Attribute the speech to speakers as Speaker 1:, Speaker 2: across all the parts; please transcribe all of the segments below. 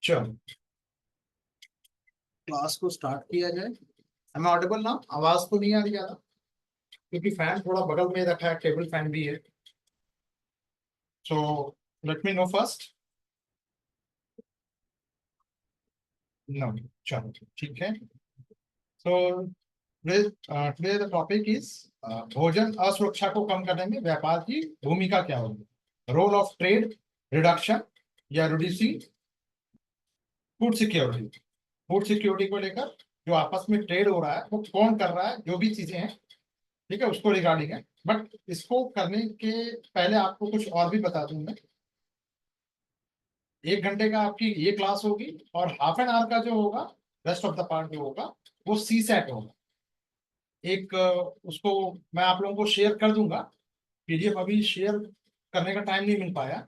Speaker 1: चलो क्लास को स्टार्ट किया जाए। हमें ऑडिबल ना, आवाज तो नहीं आ रही ज्यादा, क्योंकि फैन थोड़ा बगल में रखा है, टेबल फैन भी है। So let me know first. No, चलो ठीक है। So today the topic is भोजन असुरक्षा को कम करने में व्यापार की भूमिका क्या होगी। रोल ऑफ ट्रेड रिडक्शन या reducing food security. Food security को लेकर जो आपस में ट्रेड हो रहा है वो कौन कर रहा है, जो भी चीजें हैं, ठीक है, उसको रिगार्डिंग है। बट इसको करने के पहले आपको कुछ और भी बता दूं मैं। 1 घंटे का आपकी ये क्लास होगी और हाफ एन आवर का जो होगा, रेस्ट ऑफ द पार्ट जो होगा, वो सी सेट होगा। एक उसको मैं आप लोगों को शेयर कर दूंगा। पीडीएफ अभी शेयर करने का टाइम नहीं मिल पाया,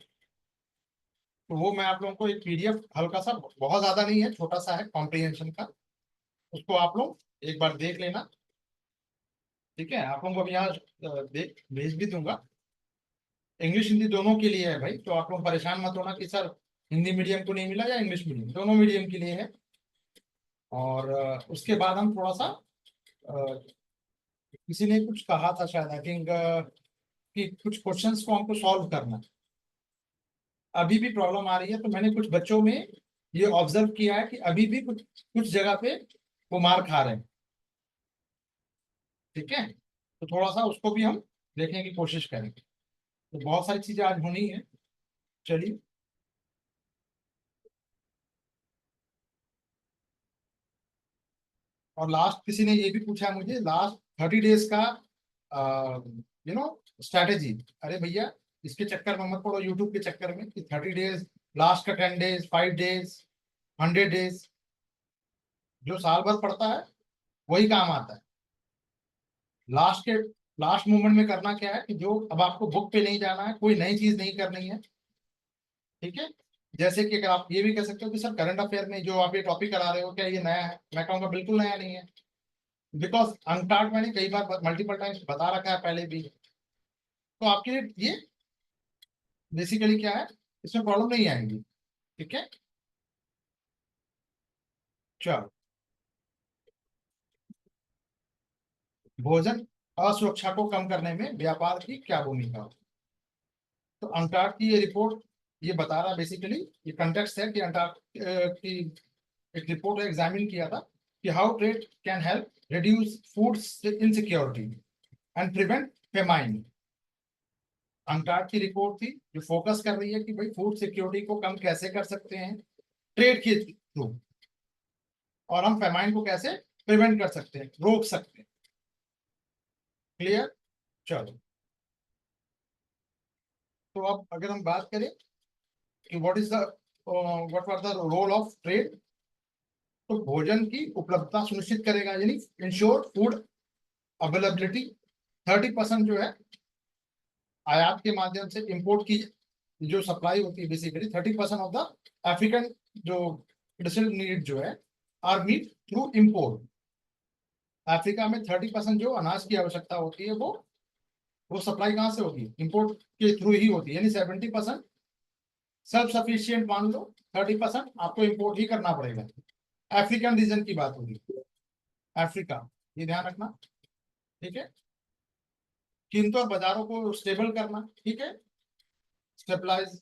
Speaker 1: तो वो मैं आप लोगों को एक पीडीएफ हल्का सा, बहुत ज्यादा नहीं है, छोटा सा है कॉम्प्रिहेंशन का, उसको आप लोग एक बार देख लेना। ठीक है, आप लोगों को अभी यहाँ देख भेज भी दूंगा। इंग्लिश हिंदी दोनों के लिए है भाई, तो आप लोग परेशान मत होना कि सर हिंदी मीडियम को नहीं मिला या इंग्लिश मीडियम, दोनों मीडियम के लिए है। और उसके बाद हम थोड़ा सा किसी ने कुछ कहा था शायद, आई थिंक, कि कुछ क्वेश्चंस को हमको सॉल्व करना है। अभी भी प्रॉब्लम आ रही है, तो मैंने कुछ बच्चों में ये ऑब्जर्व किया है कि अभी भी कुछ कुछ जगह पे वो मार खा रहे हैं। ठीक है, तो थोड़ा सा उसको भी हम देखने की कोशिश करेंगे। तो बहुत सारी चीजें आज होनी है। चलिए, और लास्ट किसी ने ये भी पूछा मुझे, लास्ट 30 डेज का स्ट्रैटेजी। अरे भैया, इसके चक्कर में मत पड़ो, यूट्यूब के चक्कर में कि 30 डेज, लास्ट का 10 डेज, 5 डेज, 100 डेज। जो साल भर पड़ता है वही काम आता है। लास्ट के लास्ट मोमेंट में करना क्या है कि जो अब आपको बुक पे नहीं जाना है, कोई नई चीज नहीं करनी है। ठीक है, जैसे कि अगर आप ये भी कह सकते हो कि सर करंट अफेयर में जो आप ये टॉपिक करा रहे हो, क्या ये नया है? मैं कहूँगा बिल्कुल नया नहीं है, बिकॉज अनटार्ड मैंने कई बार मल्टीपल टाइम्स बता रखा है पहले भी। तो आपके लिए ये बेसिकली क्या है, इसमें प्रॉब्लम नहीं आएंगी। ठीक है, चलो। भोजन असुरक्षा को कम करने में व्यापार की क्या भूमिका हो। तो अंटार्ड की ये रिपोर्ट ये बता रहा है, बेसिकली ये कंटेक्स्ट है कि अंटार्ड की एक रिपोर्ट एग्जामिन किया था कि how trade can help reduce food insecurity and prevent famine. UNCTAD की रिपोर्ट थी जो फोकस कर रही है कि भाई फूड सिक्योरिटी को कम कैसे कर सकते हैं ट्रेड के थ्रू, और हम फेमाइन को कैसे प्रिवेंट कर सकते हैं, रोक सकते हैं। क्लियर? चलो, तो अब अगर हम बात करें कि what are the role of trade, तो भोजन की उपलब्धता सुनिश्चित करेगा, यानी इंश्योर फूड अवेलेबिलिटी। 30% जो है आयात के माध्यम से इंपोर्ट की जो सप्लाई होती है, बेसिकली 30% ऑफ द अफ्रीकन जो मेडिसिनल नीड जो है are meet through import. Africa में 30% जो अनाज की आवश्यकता होती है वो सप्लाई कहाँ से होती है? इम्पोर्ट के थ्रू ही होती है, यानी 70% सेल्फ सफिशियंट मान लो, 30% आपको इम्पोर्ट ही करना पड़ेगा। अफ्रीकन रीजन की बात होगी, अफ्रीका, ये ध्यान रखना। ठीक है, कीमतों और बाजारों को स्टेबल करना। ठीक है, स्टेबलाइज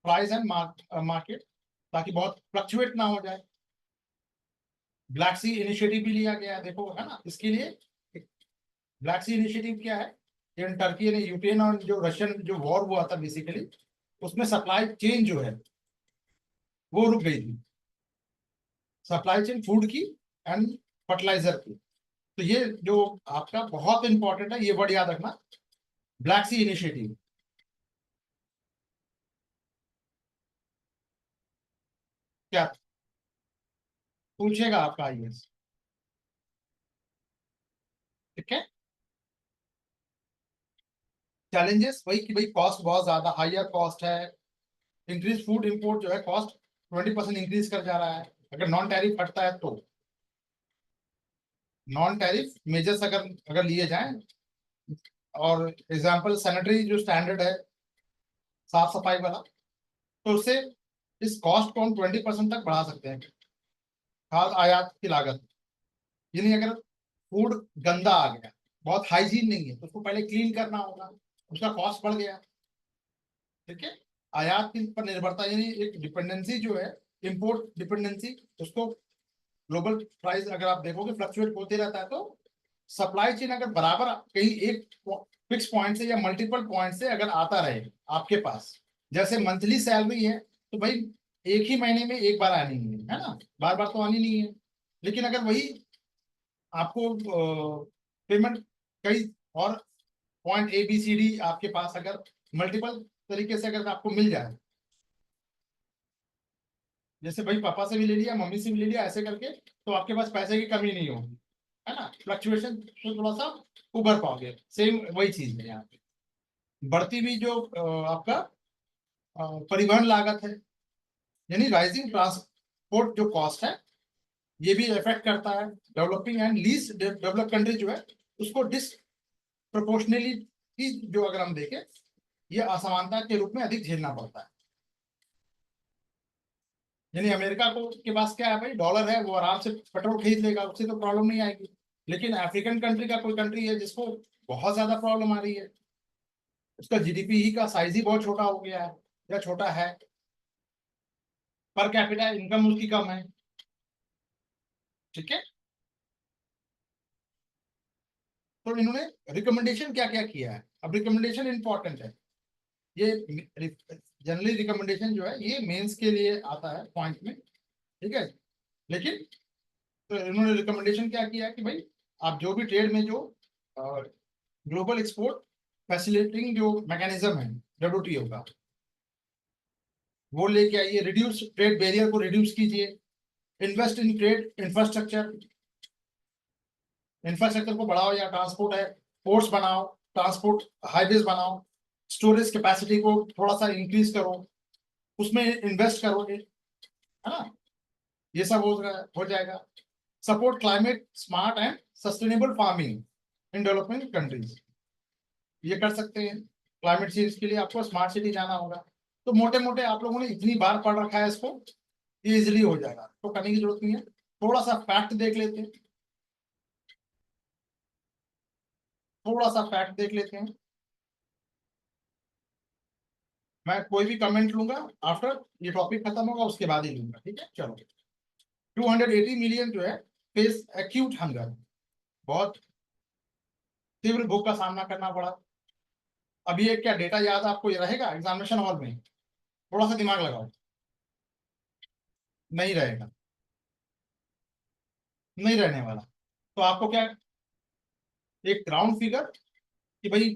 Speaker 1: प्राइस एंड मार्केट, ताकि बहुत फ्लक्चुएट ना हो जाए। ब्लैक सी इनिशिएटिव भी लिया गया है, देखो है ना, इसके लिए। ब्लैक सी इनिशिएटिव क्या है? इन टर्की ने, यूक्रेन और जो रशियन जो वॉर हुआ था बेसिकली, उसमें सप्लाई चेन जो है वो रुक गई थी, सप्लाई चेन फूड की एंड फर्टिलाइजर की। तो ये जो आपका बहुत इंपॉर्टेंट है, ये वर्ड याद रखना, ब्लैक सी इनिशिएटिव। क्या पूछेगा आपका आईएएस? ठीक है, चैलेंजेस वही कि भाई कॉस्ट बहुत ज्यादा हायर कॉस्ट है। इंक्रीज फूड इंपोर्ट जो है, कॉस्ट 20% इंक्रीज कर जा रहा है अगर नॉन टैरिफ हटता है तो। नॉन टैरिफ मेजर्स अगर अगर लिए जाएं, और एग्जांपल सैनिटरी जो स्टैंडर्ड है, साफ सफाई वाला, तो उससे इस कॉस्ट को हम 20% तक बढ़ा सकते हैं, खाद आयात की लागत। यानी अगर फूड गंदा आ गया, बहुत हाइजीन नहीं है, तो उसको पहले क्लीन करना होगा, उसका कॉस्ट बढ़ गया। ठीक है, आयात की पर निर्भरता, यानी एक डिपेंडेंसी जो है, इंपोर्ट डिपेंडेंसी, उसको ग्लोबल प्राइस अगर आप देखोगे फ्लक्चुएट होते रहता है, तो सप्लाई चेन अगर बराबर कहीं एक फिक्स पॉइंट से या मल्टीपल पॉइंट से अगर आता रहे आपके पास, जैसे मंथली सैलरी है, तो भाई एक ही महीने में एक बार आनी है ना, बार बार तो आनी नहीं है। लेकिन अगर वही आपको पेमेंट कई और point A B C D आपके पास अगर मल्टीपल तरीके से अगर आपको मिल जाए, जैसे भाई पापा से भी ले लिया, मम्मी से भी ले लिया, ऐसे करके, तो आपके पास पैसे की कमी नहीं होगी, है ना, फ्लक्चुएशन तो थोड़ा सा उभर पाओगे। सेम वही चीज है यहाँ पे, बढ़ती हुई जो आपका परिवहन लागत है, यानी राइजिंग ट्रांसपोर्ट जो कॉस्ट है, ये भी इफेक्ट करता है। Developing and least develop country जो है, उसको डिसप्रोपोर्शनली की जो अगर हम देखें, ये असमानता के रूप में अधिक झेलना पड़ता है। यानी अमेरिका को के पास क्या है भाई, डॉलर है, वो आराम से पेट्रोल खरीद लेगा, उससे तो प्रॉब्लम नहीं आएगी। लेकिन अफ्रीकन कंट्री का कोई कंट्री है जिसको बहुत ज्यादा प्रॉब्लम आ रही है, उसका जीडीपी ही का साइज ही बहुत छोटा हो गया है, या छोटा है, पर कैपिटा इनकम उसकी कम है। ठीक है, तो इन्होंने रिकमेंडेशन क्या क्या किया है, अब रिकमेंडेशन इंपॉर्टेंट है। ये जनरली रिकमेंडेशन जो है ये मेंस के लिए आता है पॉइंट में, ठीक है। लेकिन तो इन्होंने रिकमेंडेशन क्या किया कि भाई आप जो भी ट्रेड में जो ग्लोबल एक्सपोर्ट फैसिलिटिंग जो मैकेनिज्म है डब्ल्यूटीओ का, वो लेके आइए, रिड्यूस ट्रेड बैरियर को रिड्यूस कीजिए, invest in trade infrastructure, infrastructure को बढ़ाओ, या ट्रांसपोर्ट है, पोर्ट्स बनाओ, ट्रांसपोर्ट हाईवेज बनाओ, स्टोरेज कैपेसिटी को थोड़ा सा इंक्रीज करो, उसमें इन्वेस्ट करोगे, है ना, ये सब हो जाएगा। Support climate smart and sustainable farming in developing countries, ये कर सकते हैं। क्लाइमेट चेंज के लिए आपको स्मार्ट सिटी जाना होगा। तो मोटे मोटे आप लोगों ने इतनी बार पढ़ रखा है इसको, ये इजिली हो जाएगा, तो करने की जरूरत नहीं है। थोड़ा सा फैक्ट देख लेते हैं, थोड़ा सा फैक्ट देख लेते हैं। मैं कोई भी कमेंट लूंगा आफ्टर ये टॉपिक खत्म होगा, उसके बाद ही लूंगा, ठीक है। चलो, 280 मिलियन जो है फेस एक्यूट हंगर, बहुत तीव्र भूख का सामना करना पड़ा। अभी ये क्या डेटा याद आपको ये रहेगा एग्जामिनेशन हॉल में, थोड़ा सा दिमाग लगाओ। नहीं रहेगा, नहीं रहने वाला। तो आपको क्या, एक राउंड फिगर कि भाई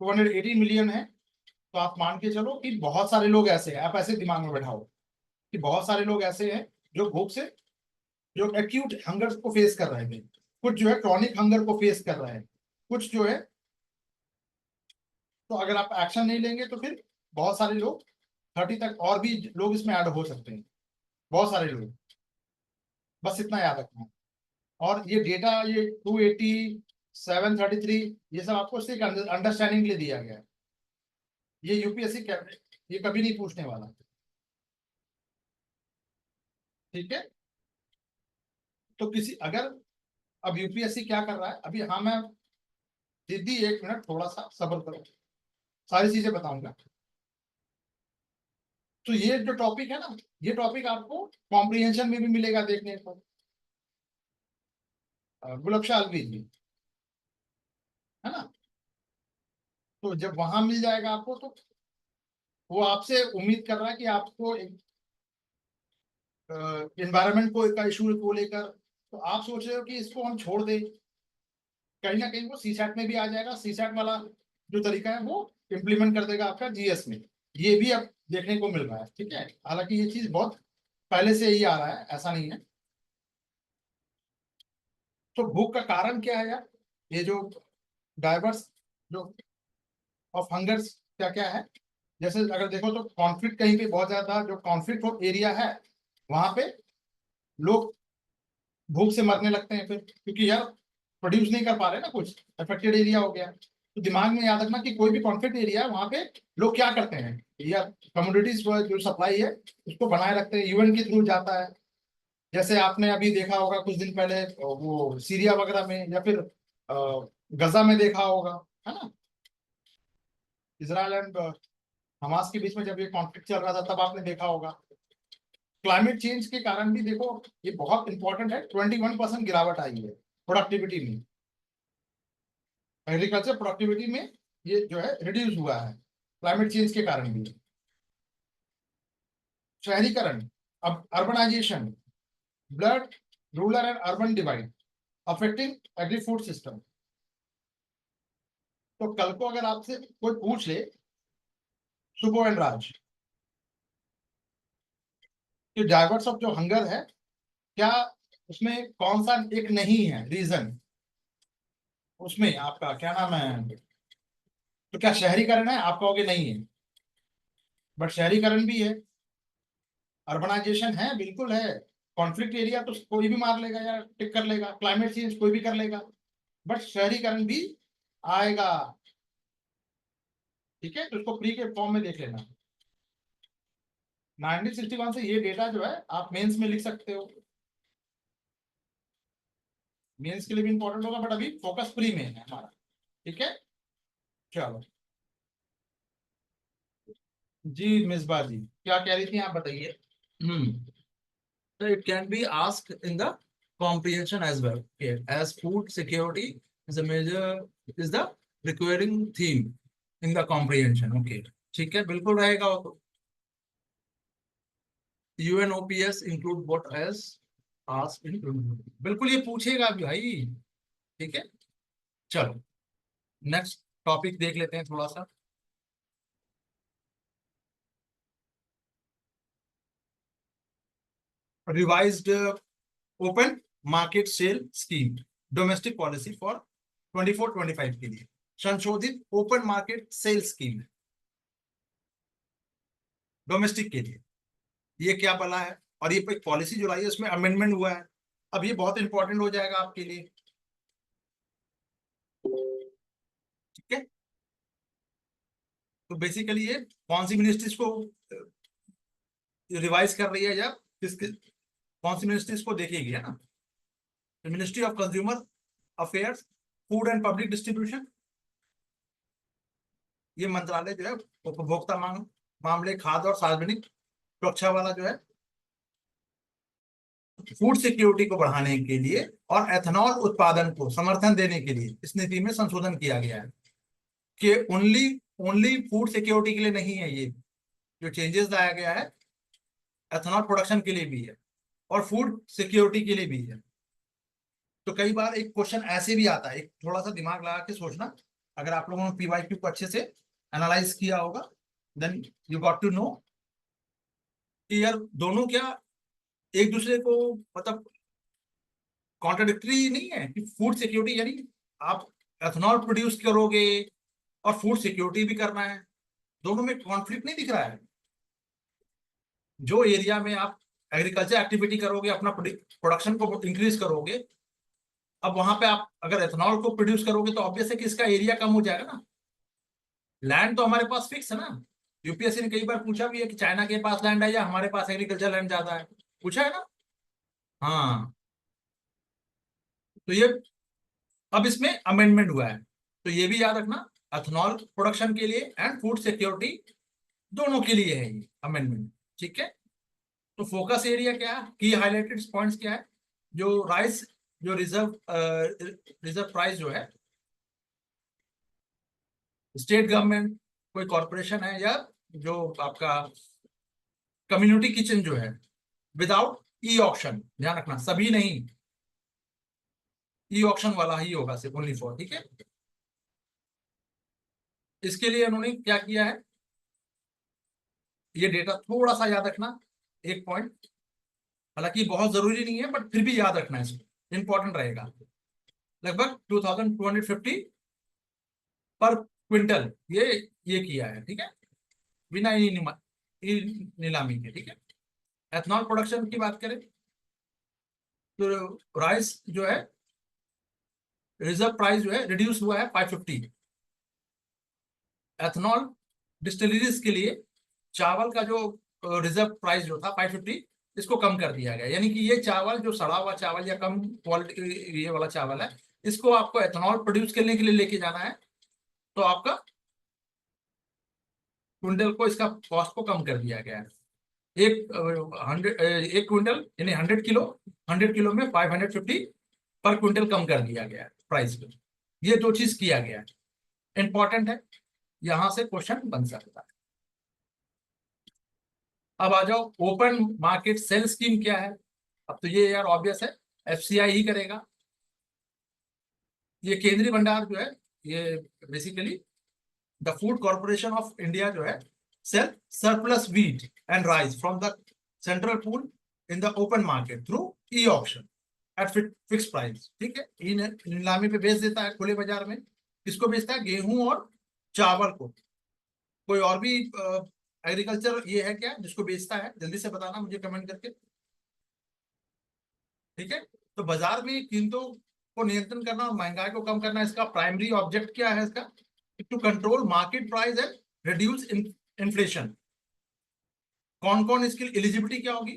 Speaker 1: 280 मिलियन है, तो आप मान के चलो कि बहुत सारे लोग ऐसे हैं, आप ऐसे दिमाग में बैठाओ कि बहुत सारे लोग ऐसे हैं जो भूख से, जो एक्यूट हंगर को फेस कर रहे थे, कुछ जो है क्रॉनिक हंगर को फेस कर रहे हैं, कुछ जो है, तो अगर आप एक्शन नहीं लेंगे तो फिर बहुत सारे लोग, 30 तक और भी लोग इसमें ऐड हो सकते हैं, बहुत सारे लोग, बस इतना याद रखना है। और ये डेटा, ये 280, 733, ये सब आपको सिर्फ अंडरस्टैंडिंग के लिए दिया गया है, ये यूपीएससी ये कभी नहीं पूछने वाला। ठीक है, तो किसी अगर, अब यूपीएससी क्या कर रहा है अभी, हाँ मैं दीदी एक मिनट थोड़ा सा सब्र करो, सारी चीजें बताऊंगा। तो ये जो टॉपिक है ना, ये टॉपिक आपको कॉम्प्रिहेंशन में भी मिलेगा देखने को, गुलबशा अलवी जी, है ना। तो जब वहां मिल जाएगा आपको, तो वो आपसे उम्मीद कर रहा है कि आपको इन्वायरमेंट को का इशू को लेकर, तो आप सोच रहे हो कि इसको हम छोड़ दें, कहीं ना कहीं वो सी सैट में भी आ जाएगा, सी सैट वाला जो तरीका है वो इम्प्लीमेंट कर देगा आपका जीएस में, ये भी अब देखने को मिल रहा है। ठीक है, हालांकि ये चीज बहुत पहले से ही आ रहा है, ऐसा नहीं है। तो भूख का कारण क्या है यार, ये जो डाइवर्स जो ऑफ हंगर्स क्या क्या है, जैसे अगर देखो तो कॉन्फ्लिक्ट कहीं पे बहुत ज्यादा, जो कॉन्फ्लिक्ट एरिया है वहां पे लोग भूख से मरने लगते हैं फिर, क्योंकि यार प्रोड्यूस नहीं कर पा रहे ना, कुछ अफेक्टेड एरिया हो गया। तो दिमाग में याद रखना कि कोई भी कॉन्फ्लिक्ट एरिया है वहां पे लोग क्या करते हैं, या कमोडिटीज जो सप्लाई है उसको बनाए रखते हैं, यूएन के थ्रू जाता है। जैसे आपने अभी देखा होगा कुछ दिन पहले वो सीरिया वगैरह में, या फिर गजा में देखा होगा, है ना, इसराइल एंड हमास के बीच में जब ये कॉन्फ्लिक्ट चल रहा था तब आपने देखा होगा। क्लाइमेट चेंज के कारण भी देखो ये बहुत इंपॉर्टेंट है, 21% गिरावट आई है प्रोडक्टिविटी में, एग्रीकल्चर प्रोडक्टिविटी में ये जो है रिड्यूस हुआ है क्लाइमेट चेंज के कारण भी। शहरीकरण, अब urbanisation, blood rural and urban divide affecting agri food system. तो कल को अगर आपसे कोई पूछ ले, शुभो एंड राज, कि ड्राइवर्स ऑफ जो हंगर है, क्या उसमें कौन सा एक नहीं है रीजन, उसमें आपका क्या नाम है, तो क्या शहरीकरण है, आप कहोगे नहीं है, बट शहरीकरण भी है, अर्बनाइजेशन है, बिल्कुल है। कॉन्फ्लिक्ट एरिया तो कोई भी मार लेगा या टिक कर लेगा, क्लाइमेट चेंज कोई भी कर लेगा, बट शहरीकरण भी आएगा। ठीक है, तो उसको प्री के फॉर्म में देख लेना। 1961 से ये डेटा जो है आप मेंस में लिख सकते हो, मेंस के लिए भी इंपॉर्टेंट होगा, बट अभी फोकस प्री में है हमारा। ठीक है, चलो जी, मिसबा जी क्या कह रही थी आप बताइए।
Speaker 2: Hmm. So it can be asked in the comprehension as well. Okay. As food security is a major is the recurring theme in the comprehension. Okay. ठीक है, बिल्कुल रहेगा वो तो। UNOPS include what as asked in
Speaker 1: बिल्कुल ये पूछेगा भी भाई।
Speaker 2: ठीक है, चलो नेक्स्ट टॉपिक देख लेते हैं थोड़ा सा।
Speaker 1: Revised open market sale scheme, domestic policy for 24-25 के लिए संशोधित open market sale scheme domestic के लिए, ये क्या बला है, और ये एक पॉलिसी जो लाई है उसमें अमेंडमेंट हुआ है। अब ये बहुत इंपॉर्टेंट हो जाएगा आपके लिए। ठीक है, तो बेसिकली ये कौन सी मिनिस्ट्रीज को रिवाइज कर रही है, या किसके कौन सी मिनिस्ट्रीज को देखेगी, है ना। Ministry of consumer affairs, food and public distribution, ये मंत्रालय जो है उपभोक्ता मामले, खाद्य और सार्वजनिक सुरक्षा वाला जो है, फूड सिक्योरिटी को बढ़ाने के लिए और एथनॉल उत्पादन को समर्थन देने के लिए इस नीति में संशोधन किया गया है कि ओनली ओनली फूड सिक्योरिटी के लिए नहीं है, ये जो चेंजेस लाया गया है एथनॉल प्रोडक्शन के लिए भी है और फूड सिक्योरिटी के लिए भी है। तो कई बार एक क्वेश्चन ऐसे भी आता है, एक थोड़ा सा दिमाग लगा के सोचना, अगर आप लोगों ने पीवाईक्यू को अच्छे से एनालाइज किया होगा, then you got to know कि यार दोनों क्या एक दूसरे को मतलब कॉन्ट्राडिक्टरी नहीं है, कि फूड सिक्योरिटी यानी आप एथनॉल प्रोड्यूस करोगे और फूड सिक्योरिटी भी करना है, दोनों में कॉन्फ्लिक्ट नहीं दिख रहा है। जो एरिया में आप एग्रीकल्चर एक्टिविटी करोगे, अपना प्रोडक्शन को इंक्रीज करोगे, अब वहां पे आप अगर एथनॉल को प्रोड्यूस करोगे तो ऑब्वियस है कि इसका एरिया कम हो जाएगा ना। लैंड तो हमारे पास फिक्स है ना। यूपीएससी ने कई बार पूछा भी है कि चाइना के पास लैंड है या हमारे पास एग्रीकल्चर लैंड ज्यादा है, पूछा है ना। हाँ, तो ये अब इसमें अमेंडमेंट हुआ है, तो ये भी याद रखना, एथनॉल प्रोडक्शन के लिए एंड फूड सिक्योरिटी दोनों के लिए है ये अमेंडमेंट। ठीक है, तो फोकस एरिया क्या है, की हाईलाइटेड पॉइंट्स क्या है, जो राइस, जो रिजर्व प्राइस जो है, स्टेट गवर्नमेंट कोई कॉरपोरेशन है, या जो आपका कम्युनिटी किचन जो है, विदाउट ई ऑक्शन, ध्यान रखना सभी नहीं, ई ऑक्शन वाला ही होगा सिर्फ ओनली फॉर। ठीक है, इसके लिए उन्होंने क्या किया है, ये डेटा थोड़ा सा याद रखना, एक पॉइंट, हालांकि बहुत जरूरी नहीं है बट फिर भी याद रखना, इसको इंपॉर्टेंट रहेगा। लगभग 2250 पर क्विंटल ये किया है। ठीक है, बिना नीलामी के। ठीक है, एथनॉल प्रोडक्शन की बात करें तो राइस जो है रिजर्व प्राइस जो है रिड्यूस हुआ है 550
Speaker 2: एथनॉल डिस्टिलरीज के लिए चावल का जो रिजर्व प्राइस जो था 550, इसको कम कर दिया गया। यानी कि ये चावल जो सड़ा हुआ चावल या कम क्वालिटी ये वाला चावल है, इसको आपको एथनॉल प्रोड्यूस करने के लिए लेके जाना है, तो आपका क्विंटल को इसका कॉस्ट को कम कर दिया गया है। एक क्विंटल यानी 100 किलो, 100 किलो में 550 पर क्विंटल कम कर दिया गया है प्राइस पे। ये दो चीज किया गया है, इंपॉर्टेंट है, यहां से क्वेश्चन बन सकता है। अब आ जाओ, ओपन मार्केट सेल स्कीम क्या है। अब तो ये यार ऑब्वियस है, एफसीआई ही करेगा। ये केंद्रीय भंडार जो है, ये basically the Food Corporation of India जो है, sell surplus wheat and rice from the central pool in the open market through e auction at fix price. ठीक है, ई नीलामी पे बेच देता है खुले बाजार में। किसको बेचता है? गेहूं और चावल को। कोई और भी एग्रीकल्चर ये है क्या जिसको बेचता है? जल्दी से बताना मुझे कमेंट करके। ठीक है, तो बाजार में कीमतों को नियंत्रण करना और महंगाई को कम करना इसका प्राइमरी ऑब्जेक्ट क्या है इसका? To control market price and reduce inflation. कौन कौन इसकी एलिजिबिलिटी क्या होगी?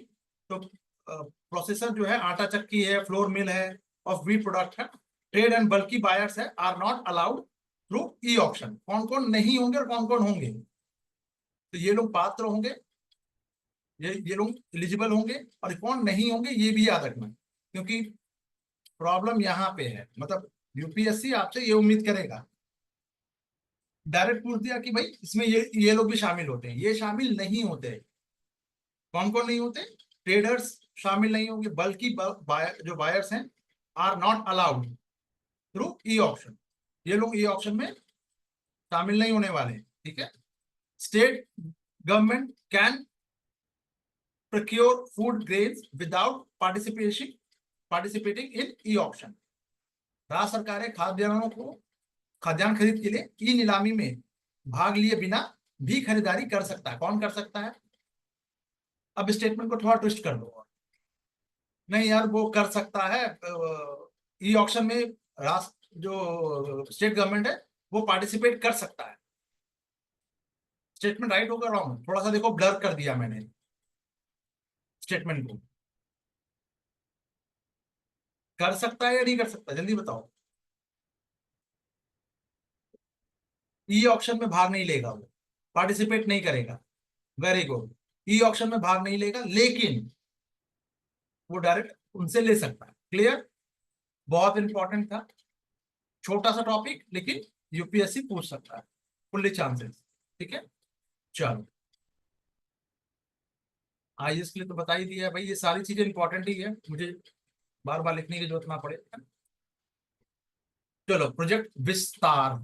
Speaker 2: तो प्रोसेसर जो है, आटा चक्की है, फ्लोर मिल है, ऑफ व्हीट प्रोडक्ट है, ट्रेड एंड बल्कि बायर्स है, are not allowed through e auction. कौन कौन नहीं होंगे और कौन कौन होंगे? तो ये लोग पात्र होंगे, ये लोग एलिजिबल होंगे, और कौन नहीं होंगे ये भी याद रखना, क्योंकि प्रॉब्लम यहाँ पे है। मतलब यूपीएससी आपसे ये उम्मीद करेगा, डायरेक्ट पूछ दिया कि भाई इसमें ये लोग भी शामिल होते हैं, ये शामिल नहीं होते। कौन कौन नहीं होते? ट्रेडर्स शामिल नहीं होंगे, बल्कि जो बायर्स हैं, are not allowed through e auction. ये लोग ई ऑप्शन में शामिल नहीं होने वाले। ठीक है, state government can procure food grains without participating in E option. राज्य सरकारें खाद्यान्नों को, खाद्यान्न खरीद के लिए ई नीलामी में भाग लिए बिना भी खरीदारी कर सकता है। कौन कर सकता है? अब स्टेटमेंट को थोड़ा ट्विस्ट कर दो। नहीं यार, वो कर सकता है ई ऑक्शन में, राष्ट्र जो स्टेट गवर्नमेंट है वो पार्टिसिपेट कर सकता है। स्टेटमेंट राइट होगा रॉन्ग? थोड़ा सा देखो, ब्लर कर दिया मैंने स्टेटमेंट को। कर सकता है या नहीं कर सकता, जल्दी बताओ। ई ऑक्शन में भाग नहीं लेगा, वो पार्टिसिपेट नहीं करेगा। वेरी गुड, ई ऑक्शन में भाग नहीं लेगा, लेकिन वो डायरेक्ट उनसे ले सकता है। क्लियर? बहुत इंपॉर्टेंट था, छोटा सा टॉपिक, लेकिन यूपीएससी पूछ सकता है, फुल्ली चांसेस। ठीक है, चलो आईएएस के लिए तो बता ही दिया है भाई, ये सारी चीजें इंपॉर्टेंट ही है, मुझे बार बार लिखने की जरूरत ना पड़े। चलो, प्रोजेक्ट विस्तार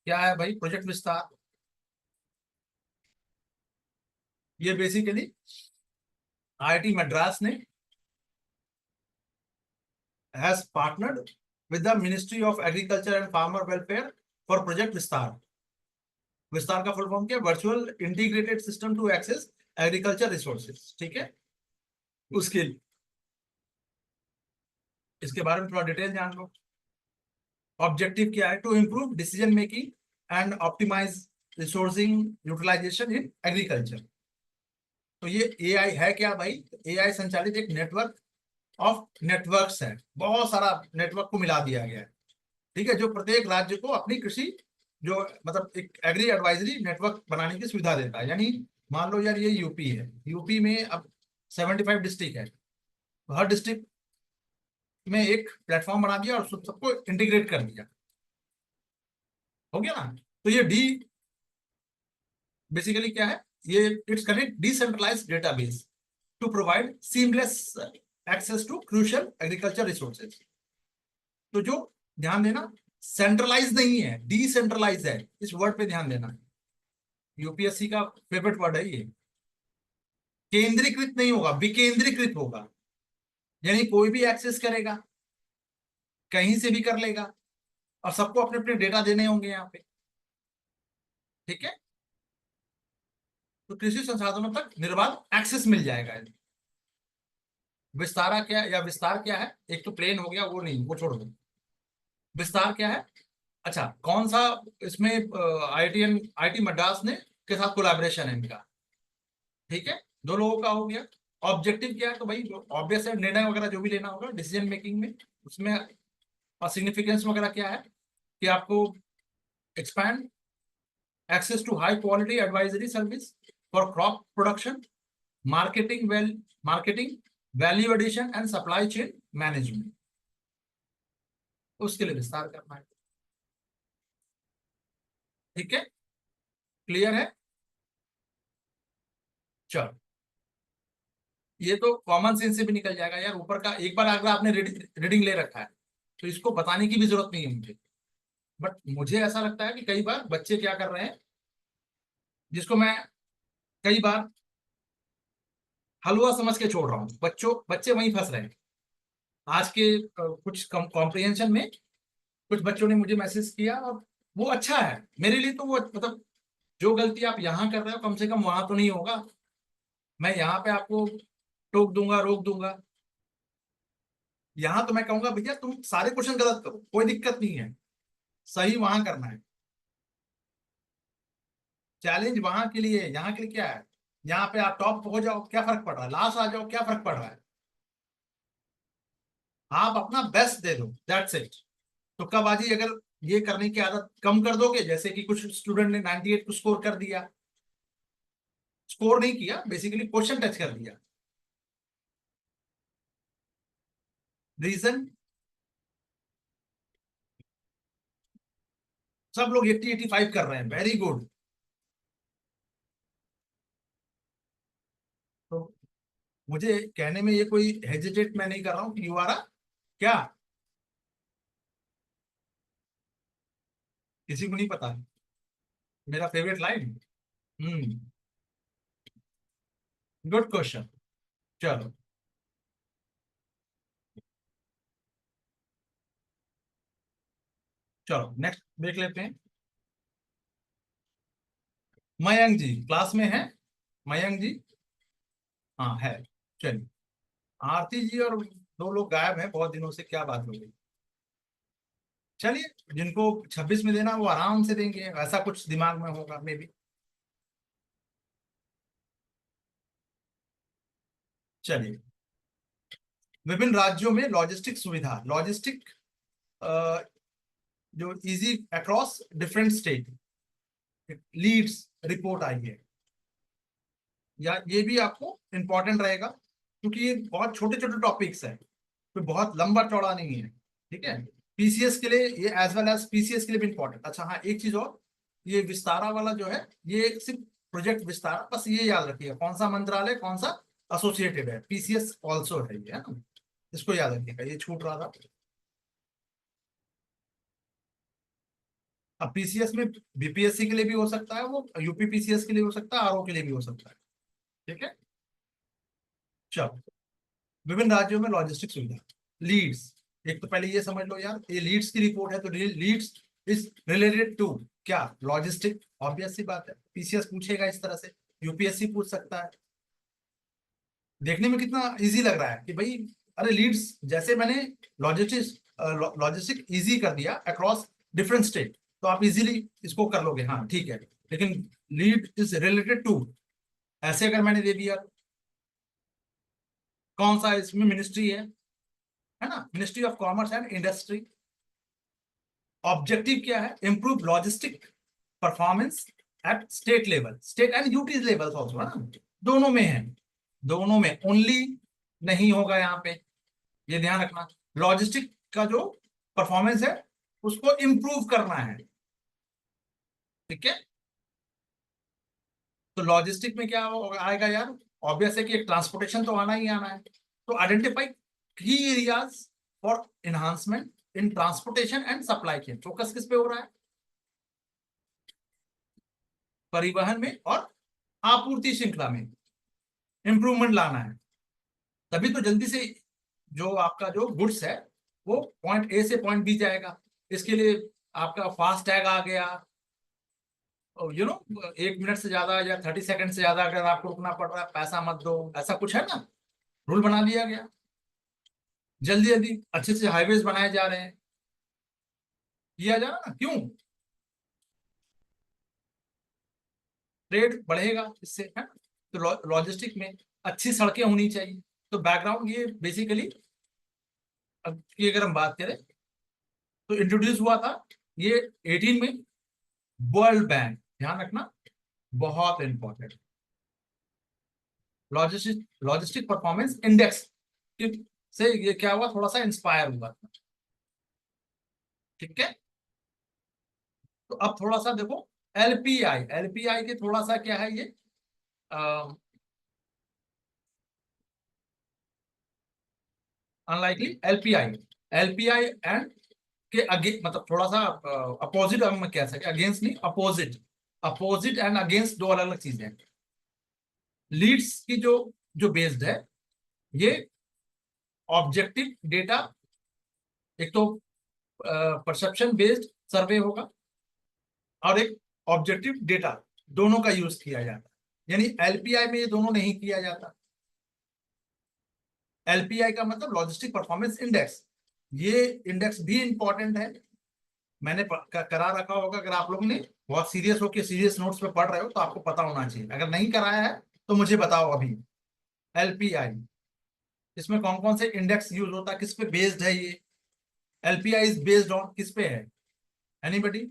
Speaker 2: क्या है भाई? प्रोजेक्ट विस्तार ये बेसिकली आईआईटी मद्रास ने has partnered with the Ministry of Agriculture and Farmer Welfare for Project Vistaar. Vistaar का फुल फॉर्म क्या? Virtual integrated system to access agriculture resources. ठीक है, उसके इसके बारे में थोड़ा डिटेल जान लो। ऑब्जेक्टिव क्या है? To improve decision making and optimise resourcing utilisation in agriculture. तो ये एआई है क्या भाई? एआई संचालित एक नेटवर्क ऑफ नेटवर्क्स है, बहुत सारा नेटवर्क को मिला दिया गया है। ठीक है, जो प्रत्येक राज्य को अपनी कृषि जो मतलब एक एग्री एडवाइजरी नेटवर्क बनाने की सुविधा देता है। यानी मान लो यार, ये यूपी है, यूपी में अब 75 डिस्ट्रिक्ट है, तो हर डिस्ट्रिक्ट में एक प्लेटफॉर्म बना दिया और सबको इंटीग्रेट कर दिया, हो गया ना? तो ये डी बेसिकली क्या है? ये it's connect decentralised database to provide seamless access to crucial agriculture resources. तो जो ध्यान देना, सेंट्रलाइज नहीं है, डिसेंट्रलाइज है, इस वर्ड पे ध्यान देना। यूपीएससी का फेवरेट वर्ड है ये। केंद्रीकृत नहीं होगा, विकेंद्रीकृत होगा। यानी कोई भी एक्सेस करेगा, कहीं से भी कर लेगा, और सबको अपने अपने डेटा देने होंगे यहाँ पे। ठीक है, तो कृषि संसाधनों तक निर्बाध एक्सेस मिल जाएगा। विस्तारा क्या या विस्तार क्या है? एक तो प्लेन हो गया, वो नहीं, वो छोड़ दो। विस्तार क्या है? अच्छा, कौन सा इसमें आईटी मद्रास ने के साथ कोलैबोरेशन है इनका, ठीक है, दो लोगों का हो गया। ऑब्जेक्टिव क्या है, तो भाई ऑब्वियस है, निर्णय वगैरह जो भी लेना होगा डिसीजन मेकिंग में, उसमें और सिग्निफिकेंस वगैरह क्या है कि आपको expand access to high quality advisory service for crop production, marketing, value addition and supply chain management, उसके लिए विस्तार करना है। ठीक है, क्लियर है। चलो, ये तो कॉमन सेंस से भी निकल जाएगा यार, ऊपर का एक बार अगर आपने रीडिंग ले रखा है तो इसको बताने की भी जरूरत नहीं है मुझे। बट मुझे ऐसा लगता है कि कई बार बच्चे क्या कर रहे हैं, जिसको मैं कई बार हलवा समझ के छोड़ रहा हूँ, बच्चे वहीं फंस रहे हैं आज के कुछ कॉम्प्रिहेंशन में। कुछ बच्चों ने मुझे मैसेज किया और वो अच्छा है मेरे लिए, तो वो मतलब जो गलती आप यहाँ कर रहे हो कम से कम वहां तो नहीं होगा। मैं यहाँ पे आपको टोक दूंगा, रोक दूंगा, यहाँ तो मैं कहूंगा भैया तुम सारे क्वेश्चन गलत करो, कोई दिक्कत नहीं है, सही वहां करना है। चैलेंज वहां के लिए, यहाँ के लिए क्या है, यहाँ पे आप टॉप हो जाओ क्या फर्क पड़ रहा है, लास्ट आ जाओ क्या फर्क पड़ रहा है, आप अपना बेस्ट दे दो, दैट्स इट। तुक्काबाजी अगर ये करने की आदत कम कर दोगे, जैसे कि कुछ स्टूडेंट ने 98 को स्कोर कर दिया, स्कोर नहीं किया बेसिकली क्वेश्चन टच कर दिया, रीजन सब लोग 80 85 कर रहे हैं, वेरी गुड। तो मुझे कहने में ये कोई हेजिटेट मैं नहीं कर रहा हूँ कि यू आर क्या, किसी को नहीं पता मेरा फेवरेट लाइन। हम्म, गुड क्वेश्चन। चलो, चलो नेक्स्ट देख लेते हैं। मयंक जी क्लास में है, मयंक जी, हाँ है। चलिए, आरती जी और दो लोग गायब हैं बहुत दिनों से, क्या बात हो गई। चलिए, जिनको 26 में देना वो आराम से देंगे, ऐसा कुछ दिमाग में होगा मे बी। चलिए, विभिन्न राज्यों में लॉजिस्टिक सुविधा, लॉजिस्टिक जो easy across different state, LEADS report आई है, या ये भी आपको इंपॉर्टेंट रहेगा क्योंकि ये बहुत छोटे छोटे टॉपिक्स हैं, तो बहुत लंबा चौड़ा नहीं है। ठीक है, पीसीएस के लिए ये एज वेल एज पीसीएस के लिए भी इंपॉर्टेंट। अच्छा हाँ, एक चीज और, ये विस्तारा वाला जो है ये सिर्फ प्रोजेक्ट विस्तारा, बस ये याद रखिएगा कौन सा मंत्रालय कौन सा एसोसिएटेड है, पीसीएस ऑल्सो है ये, है ना, इसको याद रखिएगा, ये छूट रहा था। अब पीसीएस में बीपीएससी के लिए भी हो सकता है, वो यूपी पीसीएस के लिए हो सकता है, आरओ के लिए भी हो सकता है। ठीक है, चलो, विभिन्न राज्यों में लॉजिस्टिक सुविधा, लीड्स, एक तो पहले ये समझ लो यार, ये लीड्स की रिपोर्ट है तो लीड्स इज रिलेटेड टू क्या, लॉजिस्टिक, ऑब्वियस सी बात है, पीसीएस पूछेगा इस तरह से, यूपीएससी पूछ सकता है। देखने में कितना इजी लग रहा है कि भाई, अरे लीड्स जैसे मैंने लॉजिस्टिक्स लॉजिस्टिक इजी कर दिया अक्रॉस डिफरेंट स्टेट, तो आप इजीली इसको कर लोगे, हाँ ठीक है। लेकिन लीड इज रिलेटेड टू, ऐसे अगर मैंने दे दिया, कौन सा इसमें मिनिस्ट्री है ना, ministry of commerce and industry. Objective क्या है, improve logistic performance at state level, state and UT level also, है ना, दोनों में है, दोनों में, ओनली नहीं होगा यहाँ पे, ये ध्यान रखना। लॉजिस्टिक का जो परफॉर्मेंस है उसको इंप्रूव करना है। ठीक है, तो लॉजिस्टिक में क्या आएगा यार, ऑब्वियस है कि एक ट्रांसपोर्टेशन तो आना ही आना है, तो आइडेंटिफाई की areas for enhancement in transportation and supply chain, focus किस पे हो रहा है, परिवहन में और आपूर्ति श्रृंखला में इंप्रूवमेंट लाना है, तभी तो जल्दी से जो आपका जो गुड्स है वो पॉइंट ए से पॉइंट बी जाएगा। इसके लिए आपका फास्ट टैग आ गया, यू नो, 1 मिनट से ज्यादा या 30 सेकंड से ज्यादा अगर आपको रुकना पड़ रहा है पैसा मत दो, ऐसा कुछ है ना, रूल बना दिया गया। जल्दी जल्दी अच्छे से हाईवेज बनाए जा रहे हैं, किया जाए ना, क्यों? ट्रेड बढ़ेगा इससे, है ना? तो लॉजिस्टिक में अच्छी सड़कें होनी चाहिए। तो बैकग्राउंड ये बेसिकली, अब की अगर हम बात करें तो इंट्रोड्यूस हुआ था ये 18 में, वर्ल्ड बैंक, ध्यान रखना, बहुत इंपॉर्टेंट, लॉजिस्टिक परफॉर्मेंस इंडेक्स से ये क्या हुआ, थोड़ा सा इंस्पायर हुआ था। ठीक है, तो अब थोड़ा सा देखो, एलपीआई के थोड़ा सा क्या है ये, अनलाइकली, एलपीआई एंड के अगे मतलब थोड़ा सा अपोजिट, हम कह सकते, अगेंस्ट नहीं, अपोजिट, अपोजिट एंड अगेंस्ट दो अलग अलग चीजें हैं। लीड्स की जो जो बेस्ड है, ये ऑब्जेक्टिव डेटा, एक तो परसेप्शन बेस्ड सर्वे होगा, और एक ऑब्जेक्टिव डेटा, दोनों का यूज किया जाता है। यानी एलपीआई में ये दोनों नहीं किया जाता। एलपीआई का मतलब लॉजिस्टिक परफॉर्मेंस इंडेक्स, ये इंडेक्स भी इंपॉर्टेंट है। मैंने करा रखा होगा, अगर आप लोगों ने बहुत सीरियस होकर सीरियस नोट्स पे पढ़ रहे हो तो आपको पता होना चाहिए, अगर नहीं कराया है तो मुझे बताओ अभी। एलपीआई, इसमें कौन कौन से इंडेक्स यूज होता है, किस पे बेस्ड है ये? एलपीआई इज बेस्ड ऑन किस पे है? एनीबडी?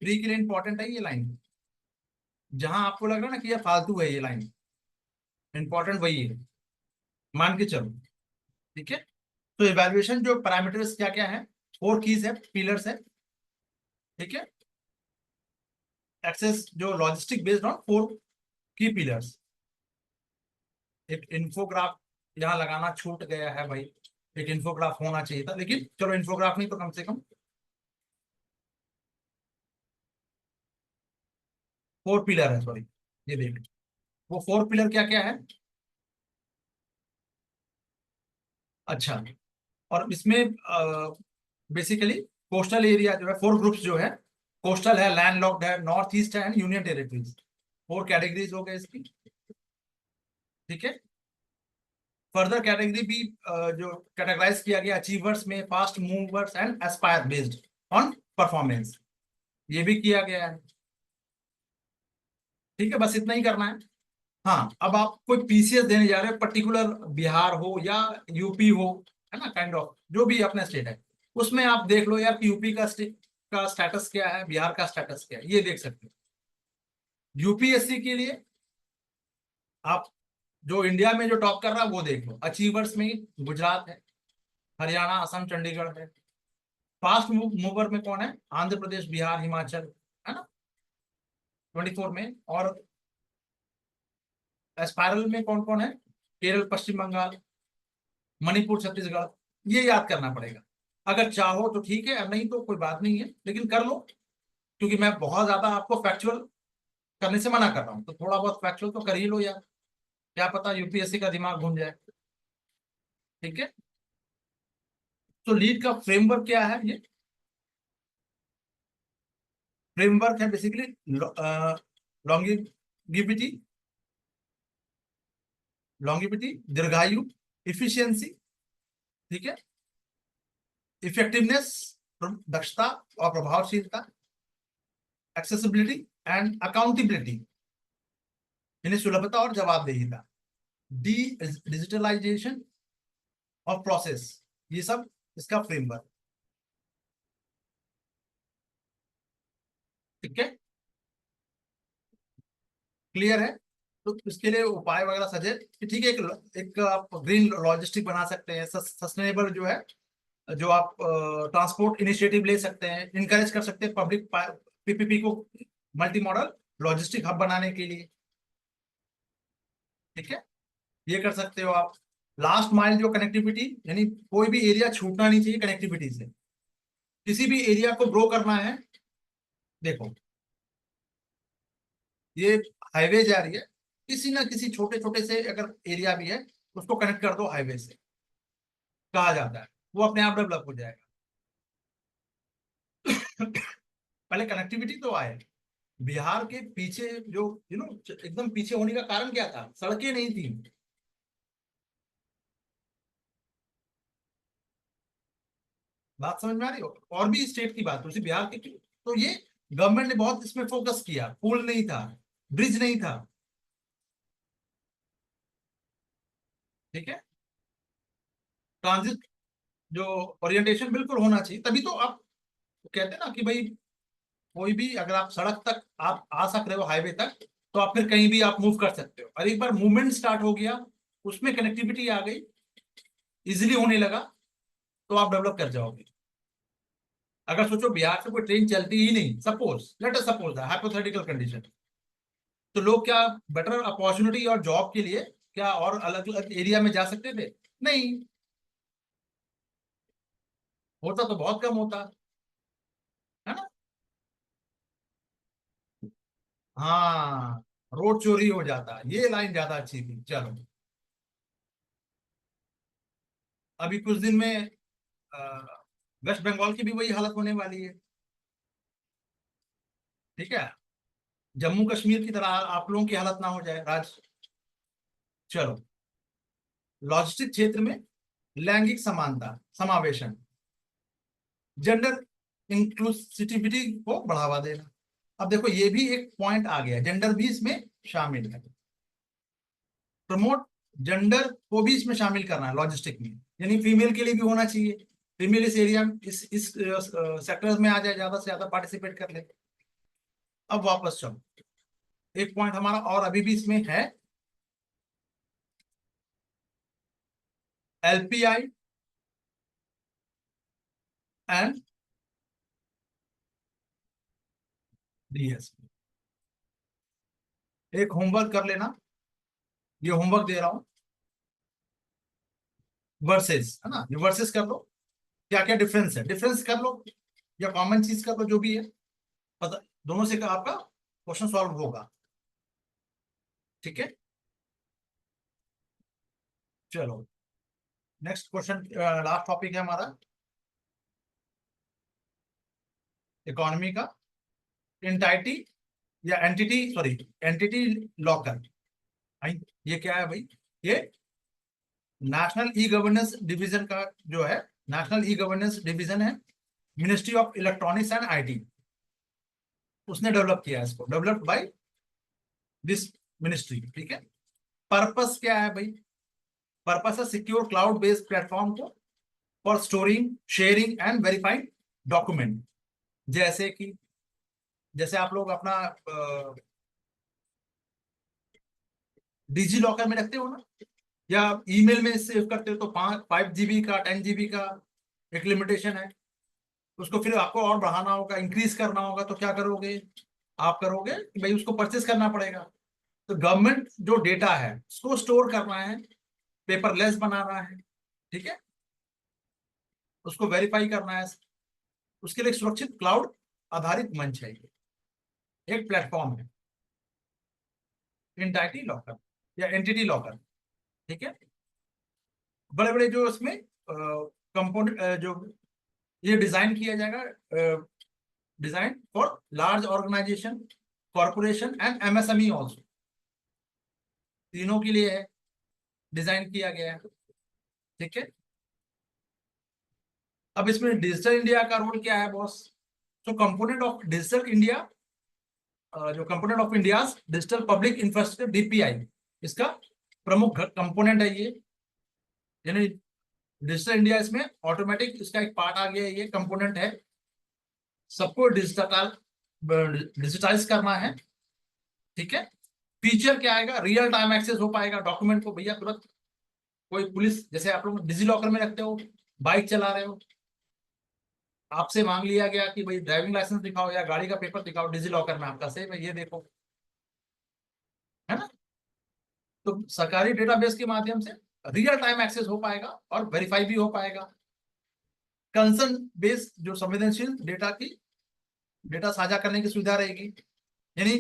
Speaker 2: प्री के लिए इंपॉर्टेंट है ये लाइन, जहां आपको लग रहा है ना कि ये फालतू है, ये लाइन इंपॉर्टेंट वही है, मान के चलो। ठीक है, तो इवैल्यूएशन जो पैरामीटर्स क्या क्या है, 4 कीज है, पिलर्स है। ठीक है, एक्सेस जो लॉजिस्टिक बेस्ड ऑन 4 की पिलर्स। एक इन्फोग्राफ यहाँ लगाना छूट गया है भाई, एक इन्फोग्राफ होना चाहिए था, लेकिन चलो इन्फोग्राफ नहीं तो कम से कम 4 पिलर है, सॉरी, ये देख, वो 4 पिलर क्या क्या है। अच्छा, और इसमें बेसिकली कोस्टल एरिया जो है, 4 ग्रुप्स जो है, कोस्टल है, लैंडलॉक्ड है, नॉर्थ ईस्ट है एंड यूनियन टेरिटरीज, 4 कैटेगरीज हो गए इसकी। ठीक है, फर्दर कैटेगरी भी जो कैटेगराइज किया गया, अचीवर्स में fast movers and Aspire based on performance, ये भी किया गया है। ठीक है, बस इतना ही करना है। हाँ, अब आप कोई पीसीएस देने जा रहे हो, पर्टिकुलर बिहार हो या यूपी हो, है ना, काइंड ऑफ जो भी अपना स्टेट है, उसमें आप देख लो यार कि यूपी का का स्टेटस क्या है, बिहार का स्टेटस क्या है, ये देख सकते हो। यूपीएससी के लिए आप जो इंडिया में जो टॉप कर रहा है वो देख लो, अचीवर्स में गुजरात है, हरियाणा, असम, चंडीगढ़ है। फास्ट मूवर में कौन है? आंध्र प्रदेश, बिहार, हिमाचल, है ना, 24 में। और एस्पायरल में कौन कौन है? केरल, पश्चिम बंगाल, मणिपुर, छत्तीसगढ़। ये याद करना पड़ेगा, अगर चाहो तो ठीक है, और नहीं तो कोई बात नहीं है, लेकिन कर लो, क्योंकि मैं बहुत ज्यादा आपको फैक्चुअल करने से मना कर रहा हूँ, तो थोड़ा बहुत फैक्चुअल तो कर ही लो यार, क्या पता यूपीएससी का दिमाग घूम जाए। ठीक है, तो लीड का फ्रेमवर्क क्या है? ये फ्रेमवर्क है बेसिकली लॉन्गिविटी, दीर्घायु, इफिशियंसी, ठीक है, इफेक्टिवनेस, दक्षता और प्रभावशीलता, एक्सेसिबिलिटी एंड अकाउंटेबिलिटी, यानी सुलभता और जवाबदेहिता, डी डिजिटलाइजेशन ऑफ प्रोसेस, ये सब इसका फ्रेमवर्क। ठीक है, क्लियर है? तो इसके लिए उपाय वगैरह सजेस्ट कि ठीक है, एक आप ग्रीन लॉजिस्टिक बना सकते हैं, सस्टेनेबल जो है, जो आप ट्रांसपोर्ट इनिशिएटिव ले सकते हैं, इनकरेज कर सकते हैं पब्लिक पीपीपी को, मल्टी मॉडल लॉजिस्टिक हब बनाने के लिए। ठीक है, ये कर सकते हो आप। लास्ट माइल जो कनेक्टिविटी, यानी कोई भी एरिया छूटना नहीं चाहिए कनेक्टिविटी से, किसी भी एरिया को ग्रो करना है। देखो, ये हाईवे जा रही है, किसी ना किसी छोटे छोटे से अगर एरिया भी है, उसको कनेक्ट कर दो हाईवे से, कहा जाता है, वो अपने आप डेवलप हो जाएगा। पहले कनेक्टिविटी तो आए। बिहार के पीछे जो एकदम पीछे होने का कारण क्या था? सड़कें नहीं थी।
Speaker 1: बात समझ में आ रही हो? और भी स्टेट की बात, उसी बिहार की, तो ये गवर्नमेंट ने बहुत इसमें फोकस किया। पुल नहीं था, ब्रिज नहीं था, ठीक है, ट्रांजिट जो ओरिएंटेशन बिल्कुल होना चाहिए, तभी तो आप कहते हैं ना कि भाई कोई भी अगर आप सड़क तक आप आ सक रहे हो, हाईवे तक, तो आप फिर कहीं भी आप मूव कर सकते हो। और एक बार मूवमेंट स्टार्ट हो गया, उसमें कनेक्टिविटी आ गई, इजिली होने लगा, तो आप डेवलप कर जाओगे। अगर सोचो बिहार से कोई ट्रेन चलती ही नहीं, suppose let us suppose hypothetical condition, तो लोग क्या बेटर अपॉर्चुनिटी और जॉब के लिए क्या और अलग अलग एरिया में जा सकते थे? नहीं, होता तो बहुत कम होता है ना। हाँ, रोड चोरी हो जाता, ये लाइन ज्यादा अच्छी थी। चलो, अभी कुछ दिन में वेस्ट बंगाल की भी वही हालत होने वाली है, ठीक है, जम्मू कश्मीर की तरह आप लोगों की हालत ना हो जाए राज। चलो, लॉजिस्टिक क्षेत्र में लैंगिक समानता, समावेशन, जेंडर इंक्लूसिविटी को बढ़ावा देना। अब देखो ये भी एक पॉइंट आ गया, जेंडर भी इसमें शामिल है, प्रमोट जेंडर को भी इसमें शामिल करना है लॉजिस्टिक में, यानी फीमेल के लिए भी होना चाहिए, फीमेल इस एरिया में इस सेक्टर में आ जाए, ज्यादा से ज्यादा पार्टिसिपेट कर ले। अब वापस चलो, एक पॉइंट हमारा और अभी भी इसमें है, एलपीआई एंड डीएसपी। एक होमवर्क कर लेना, ये होमवर्क दे रहा हूं, वर्सेस है ना, ये वर्सेस कर लो, क्या क्या डिफरेंस है, डिफरेंस कर लो या कॉमन चीज कर लो, जो भी है पता, दोनों से का आपका क्वेश्चन सॉल्व होगा, ठीक है। चलो, नेक्स्ट क्वेश्चन, लास्ट टॉपिक है हमारा इकोनॉमी का, एंटाइटी या एंटिटी, सॉरी, एंटिटी लॉकर। ये क्या है भाई? ये नेशनल ई गवर्नेंस डिवीजन का जो है, नेशनल ई गवर्नेंस डिवीजन है, ministry of electronics and IT, उसने डेवलप किया है इसको, डेवलप्ड बाय दिस मिनिस्ट्री, ठीक है। पर्पस क्या है भाई? पर्पस है सिक्योर क्लाउड बेस्ड प्लेटफॉर्म को for storing, sharing and verifying document. जैसे कि जैसे आप लोग अपना डिजी लॉकर में रखते हो ना, या ईमेल में सेव करते हो, तो 5 GB का, 10 GB का एक लिमिटेशन है, उसको फिर आपको और बढ़ाना होगा, इंक्रीज करना होगा, तो क्या करोगे? आप करोगे कि भाई उसको परचेस करना पड़ेगा। तो गवर्नमेंट जो डेटा है उसको स्टोर करना है, पेपरलेस बनाना है, ठीक है, उसको वेरीफाई करना है, उसके लिए एक सुरक्षित क्लाउड आधारित मंच है, एक प्लेटफॉर्म है, एंटिटी लॉकर या एंटिटी लॉकर, ठीक है। बड़े बड़े जो इसमें कंपोनेंट जो ये डिजाइन किया जाएगा, design for large organisation, corporation and MSME also, तीनों के लिए है, डिजाइन किया गया है, ठीक है। अब इसमें डिजिटल इंडिया का रोल क्या है बॉस? तो कंपोनेंट ऑफ डिजिटल इंडिया, जो component of India digital public infrastructure, DPI, इसका प्रमुख कंपोनेंट है ये, यानी डिजिटल इंडिया इसमें ऑटोमेटिक इसका एक पार्ट आ गया है, ये कंपोनेंट है, सबको डिजिटाइज करना है, ठीक है। फीचर क्या आएगा? रियल टाइम एक्सेस हो पाएगा डॉक्यूमेंट को, भैया तुरंत कोई पुलिस, जैसे आप लोग डिजी लॉकर में रखते हो, बाइक चला रहे हो, आपसे मांग लिया गया कि भाई ड्राइविंग लाइसेंस दिखाओ या गाड़ी का पेपर दिखाओ, डिजी लॉकर में आपका सेव है, ये देखो, है ना। तो सरकारी डेटाबेस के माध्यम से रियल टाइम एक्सेस हो पाएगा और वेरीफाई भी हो पाएगा। कंसर्न बेस जो संवेदनशील डेटा की, डेटा साझा करने की सुविधा रहेगी, यानी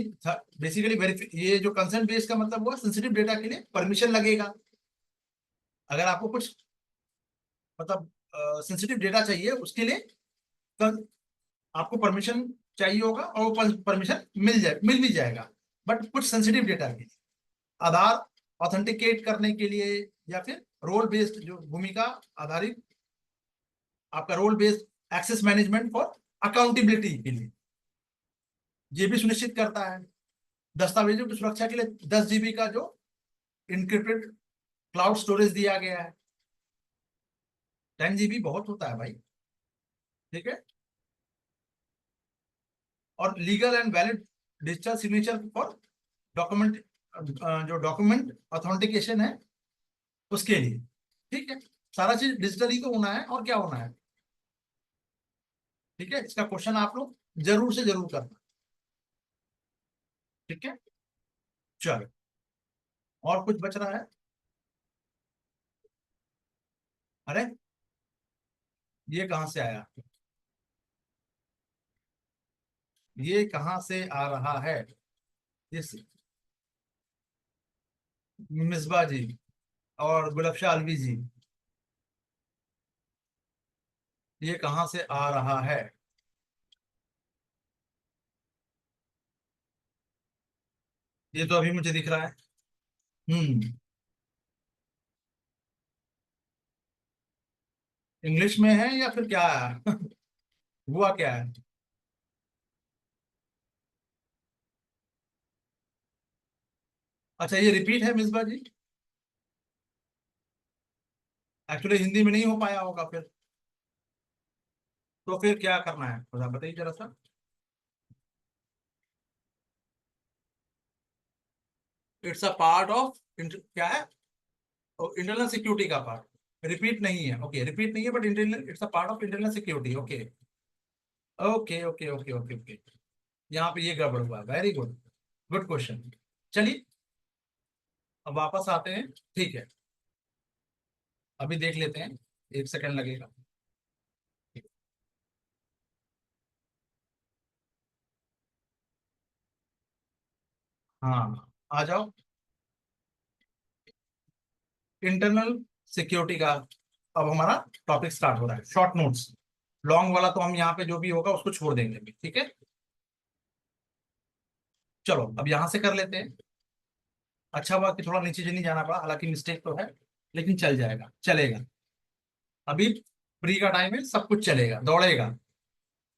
Speaker 1: बेसिकली ये जो कंसर्न बेस का मतलब हुआ, सेंसिटिव डेटा के लिए परमिशन लगेगा। अगर आपको कुछ मतलब सेंसिटिव डेटा चाहिए, उसके लिए आपको परमिशन चाहिए होगा, और वो परमिशन मिल भी जाएगा। बट कुछ सेंसिटिव डेटा के लिए, आधार ऑथेंटिकेट करने के लिए, या फिर रोल बेस्ड जो भूमिका आधारित आपका role based access management for accountability के लिए ये भी सुनिश्चित करता है। दस्तावेजों की सुरक्षा के लिए 10 GB का जो इनक्रिप्टेड क्लाउड स्टोरेज दिया गया है। 10 GB बहुत होता है भाई, ठीक है। और legal and valid digital signature for document, जो डॉक्यूमेंट ऑथेंटिकेशन है उसके लिए, ठीक है। सारा चीज डिजिटल ही तो होना है, और क्या होना है, ठीक है। इसका क्वेश्चन आप लोग जरूर से जरूर करना, ठीक है। चलो, और कुछ बच रहा है? अरे ये कहां से आया, ये कहां से आ रहा है, इस मिसबा जी और गुलबशा अलवी जी, ये कहां से आ रहा है? ये तो अभी मुझे दिख रहा है। हम्म। इंग्लिश में है या फिर क्या है? हुआ क्या है? अच्छा, ये रिपीट है मिसबा जी? एक्चुअली हिंदी में नहीं हो पाया होगा फिर, तो फिर क्या करना है थोड़ा बताइए जरा सा। इट्स अ पार्ट ऑफ, क्या है, इंटरनल सिक्योरिटी का पार्ट। रिपीट नहीं है, ओके, रिपीट नहीं है, but internal, it's a part of internal security, okay okay okay okay okay okay. यहाँ पे ये गड़बड़ हुआ, वेरी गुड, गुड क्वेश्चन। चलिए अब वापस आते हैं, ठीक है। अभी देख लेते हैं, 1 सेकंड लगेगा। हाँ, आ जाओ। इंटरनल सिक्योरिटी का अब हमारा टॉपिक स्टार्ट हो रहा है। शॉर्ट नोट्स, लॉन्ग वाला तो हम यहाँ पे जो भी होगा उसको छोड़ देंगे अभी, ठीक है। चलो अब यहाँ से कर लेते हैं। अच्छा हुआ कि थोड़ा नीचे नहीं जाना पड़ा, हालांकि मिस्टेक तो है, लेकिन चल जाएगा, चलेगा। अभी फ्री का टाइम है, सब कुछ चलेगा, दौड़ेगा।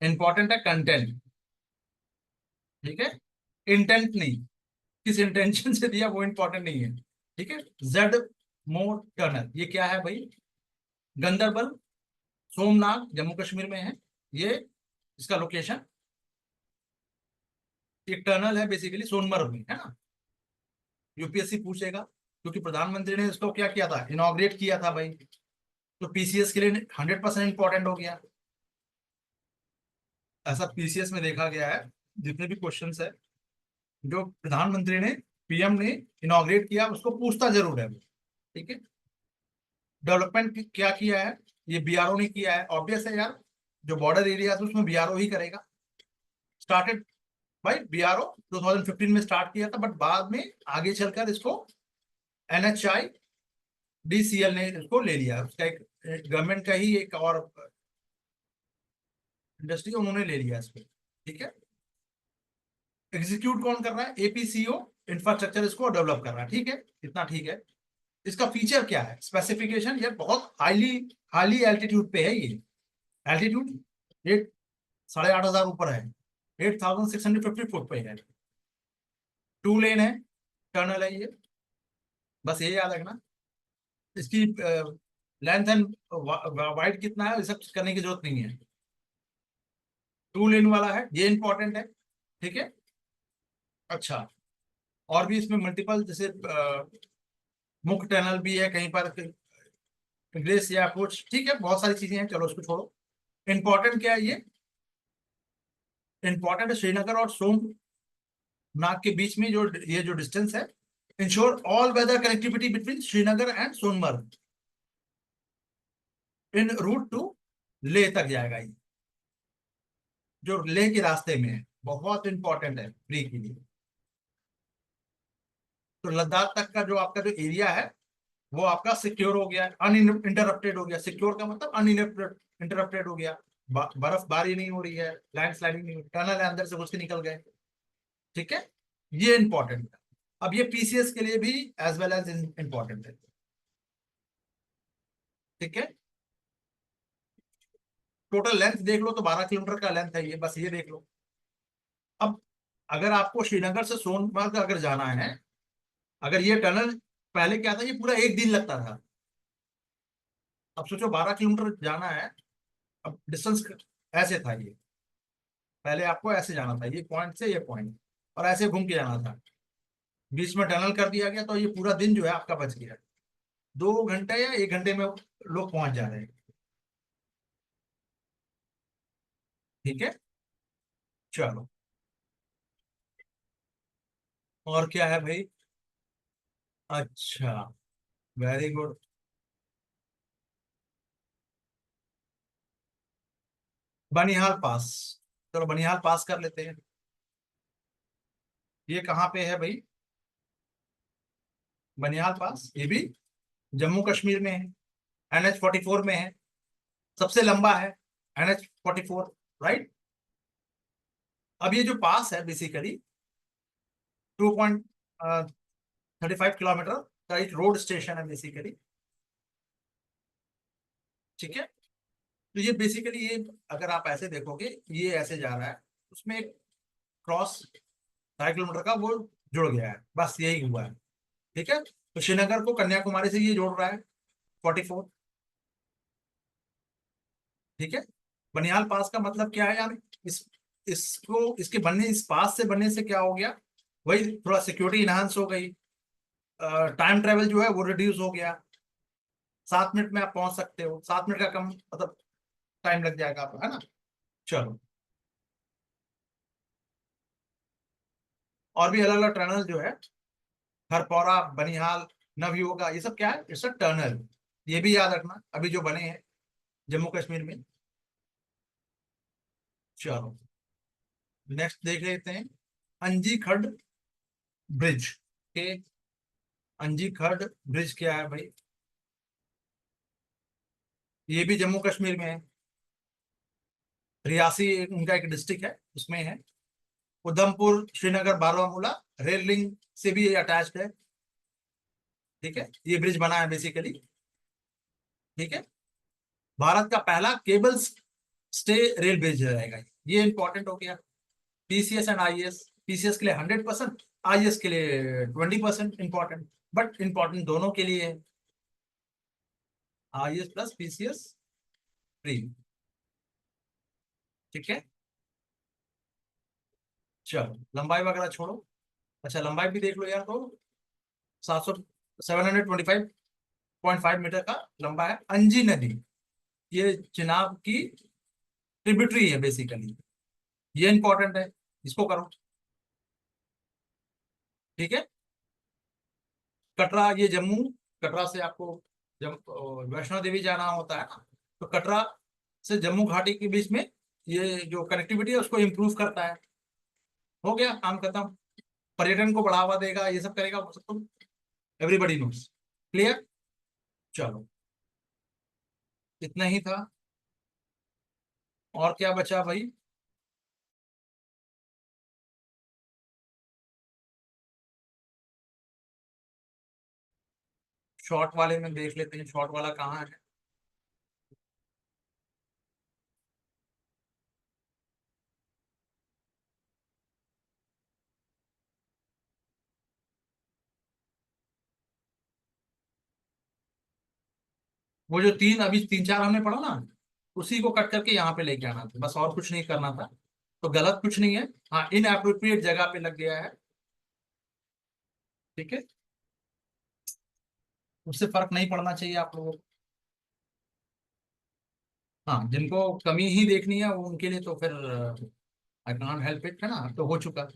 Speaker 1: इंपॉर्टेंट है कंटेंट, ठीक है, इंटेंट नहीं। किस इंटेंशन से दिया वो इंपॉर्टेंट नहीं है, ठीक है। जेड मोर टनल, ये क्या है भाई? गंदरबल, सोमनाथ, जम्मू कश्मीर में है ये, इसका लोकेशन। एक टनल है बेसिकली, सोनमर्ग में है ना। यूपीएससी पूछेगा, क्योंकि प्रधानमंत्री ने इसको क्या किया था, इनॉग्रेट किया था भाई, तो पीसीएस के लिए 100% इंपॉर्टेंट हो गया। ऐसा पीसीएस में देखा गया है, जितने भी क्वेश्चंस है जो प्रधानमंत्री ने, पीएम ने इनॉग्रेट किया, उसको पूछता जरूर है वो, ठीक है। डेवलपमेंट क्या किया है, ये बीआरओ ने किया है, ऑब्वियस है यार। जो बॉर्डर एरिया है उसमें बीआरओ ही करेगा। स्टार्टेड भाई, बीआरओ 2015 में स्टार्ट किया था, बट बाद में आगे चलकर इसको एनएचआई डीसीएल ने इसको ले लिया, उसका एक गवर्नमेंट का ही एक और इंडस्ट्री, उन्होंने ले लिया इसको, ठीक है। एग्जीक्यूट कौन कर रहा है? एपीसीओ, इंफ्रास्ट्रक्चर इसको डेवलप कर रहा है, ठीक है, इतना ठीक है। इसका फीचर क्या है, स्पेसिफिकेशन, ये बहुत हाईली हाईली एल्टीट्यूड पे है ये। एल्टीट्यूड 8,500 ऊपर है, 8,650 फुट पे है। 2 लेन है, टनल है ये, बस ये याद रखना। इसकी लेंथ एंड वाइड कितना है, ये सब करने की जरूरत नहीं है। 2 लेन वाला है, ये इंपॉर्टेंट है, ठीक है। अच्छा, और भी इसमें मल्टीपल, जैसे मुख्य टनल भी है कहीं पर, ग्रेस या कुछ, ठीक है, बहुत सारी चीजें हैं, चलो उसको छोड़ो। इंपॉर्टेंट क्या है ये इंपॉर्टेंट है, श्रीनगर और सोमनाथ के बीच में जो ये जो डिस्टेंस है, ensure all weather connectivity between Srinagar and Sonamarg in route to Leh तक जाएगा ये, जो लेह के रास्ते में है, बहुत इंपॉर्टेंट है फ्री के लिए। तो लद्दाख तक का जो आपका जो एरिया है वो आपका सिक्योर हो गया, अनइंटरप्टेड हो गया। सिक्योर का मतलब अनइंटरप्टेड हो गया, बर्फबारी नहीं हो रही है, लैंडस्लाइडिंग नहीं हो रही, टनल है, अंदर से घुस के निकल गए, ठीक है। ये इंपॉर्टेंट है। अब ये पीसीएस के लिए भी एज वेल एज इंपॉर्टेंट है, ठीक है।
Speaker 2: टोटल लेंथ देख लो तो 12 किलोमीटर का लेंथ है ये, बस ये देख लो। अब अगर आपको श्रीनगर से सोनमर्ग अगर जाना है, अगर ये टनल, पहले क्या था, ये पूरा एक दिन लगता था। अब सोचो 12 किलोमीटर जाना है, अब डिस्टेंस ऐसे था ये, पहले आपको ऐसे जाना था, ये पॉइंट से ये पॉइंट, और ऐसे घूम के जाना था। बीच में टनल कर दिया गया तो ये पूरा दिन जो है आपका बच गया। 2 घंटे या 1 घंटे में लोग पहुंच जा रहे हैं। ठीक है, चलो। और क्या है भाई? अच्छा, वेरी गुड। बनिहाल पास, चलो बनिहाल पास कर लेते हैं। ये कहाँ पे है भाई? बनिहाल पास ये भी जम्मू कश्मीर में है, NH 44 में है, सबसे लंबा है NH 44, राइट। अब ये जो पास है बेसिकली 2.35 किलोमीटर का एक रोड स्टेशन है बेसिकली। ठीक है, तो ये बेसिकली ये, अगर आप ऐसे देखोगे ये ऐसे जा रहा है, उसमें एक क्रॉस 2.5 किलोमीटर का वो जुड़ गया है, बस यही हुआ है। ठीक है, तो श्रीनगर को कन्याकुमारी से ये जोड़ रहा है 44। ठीक है, बनिहाल पास का मतलब क्या है यार? इस इसको इसके बनने, इस पास से बनने से क्या हो गया, वही थोड़ा सिक्योरिटी इनहांस हो गई, टाइम ट्रेवल जो है वो रिड्यूस हो गया। 7 मिनट में आप पहुंच सकते हो, 7 मिनट का कम मतलब टाइम लग जाएगा आपको, है ना। चलो, और भी अलग अलग टनल जो है, हरपौरा, बनिहाल, नवयुगा, ये सब क्या है? It's a tunnel. ये भी याद रखना अभी जो बने हैं जम्मू कश्मीर में। चलो, नेक्स्ट देख लेते हैं, अंजी खड्ड ब्रिज के। अंजी खड्ड ब्रिज क्या है भाई? ये भी जम्मू कश्मीर में है, रियासी उनका एक डिस्ट्रिक्ट है, उसमें है। उधमपुर श्रीनगर बारामूला रेल लिंक से भी ये अटैच्ड है। ठीक है, ये ब्रिज बना है बेसिकली। ठीक है, भारत का पहला केबल स्टे रेल ब्रिज रहेगा ये, इंपॉर्टेंट हो गया। PCS एंड IAS, PCS के लिए 100%, IAS के लिए 20% इंपॉर्टेंट, बट इंपॉर्टेंट दोनों के लिए है। IAS plus PCS free. ठीक है, चलो लंबाई वगैरह छोड़ो। अच्छा, लंबाई भी देख लो यार, तो 725 मीटर का लंबा है अंजी नदी। ये चिनाब की ट्रिब्यूटरी है बेसिकली, ये इंपॉर्टेंट है, इसको करो। ठीक है, कटरा, ये जम्मू, कटरा से आपको जब वैष्णो देवी जाना होता है ना, तो कटरा से जम्मू घाटी के बीच में ये जो कनेक्टिविटी है उसको इम्प्रूव करता है। हो गया काम खत्म, पर्यटन को बढ़ावा देगा, ये सब करेगा, वो सब तो एवरीबडी नोस। क्लियर, चलो इतना ही था। और क्या बचा भाई? शॉर्ट वाले में देख लेते हैं, शॉर्ट वाला कहाँ है? वो जो तीन, अभी 3 4 हमने पढ़ा ना, उसी को कट करके यहाँ पे लेके आना था, बस और कुछ नहीं करना था। तो गलत कुछ नहीं है, हाँ इन अप्रोप्रिएट जगह पे लग गया है। ठीक है, उससे फर्क नहीं पड़ना चाहिए आप लोगों को। हाँ, जिनको कमी ही देखनी है वो, उनके लिए तो फिर आई कांट हेल्प इट, है ना, तो हो चुका।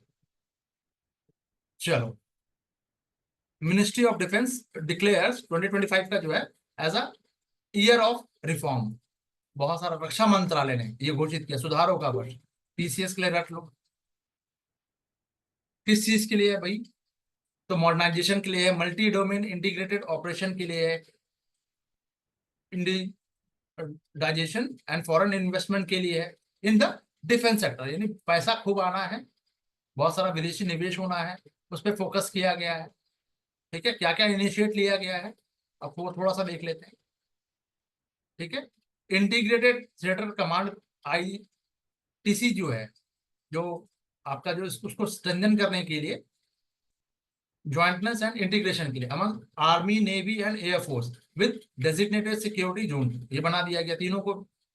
Speaker 2: चलो, मिनिस्ट्री ऑफ डिफेंस डिक्लेयर्स 2025 का जो है as a year of reform. बहुत सारा रक्षा मंत्रालय ने ये घोषित किया, सुधारों का वर्ष। PCS के लिए रख लो। किस चीज के लिए है भाई? तो मॉडर्नाइजेशन के लिए है, मल्टी डोमेन इंटीग्रेटेड ऑपरेशन के लिए है, इंडिडाइजेशन एंड फॉरेन इन्वेस्टमेंट के लिए है, इन द डिफेंस सेक्टर, यानी पैसा खूब आना है, बहुत सारा विदेशी निवेश होना है, उस पर फोकस किया गया है। ठीक है, क्या क्या इनिशिएट लिया गया है, अब वो थोड़ा सा देख लेते हैं। ठीक है, इंटीग्रेटेड थिएटर कमांड ITC जो है, जो आपका जो उसको स्ट्रेंथन करने के लिए, ज्वाइंटनेस एंड इंटीग्रेशन के लिए among army, navy and air force with designated security zone, ये बना दिया गया, तीनों को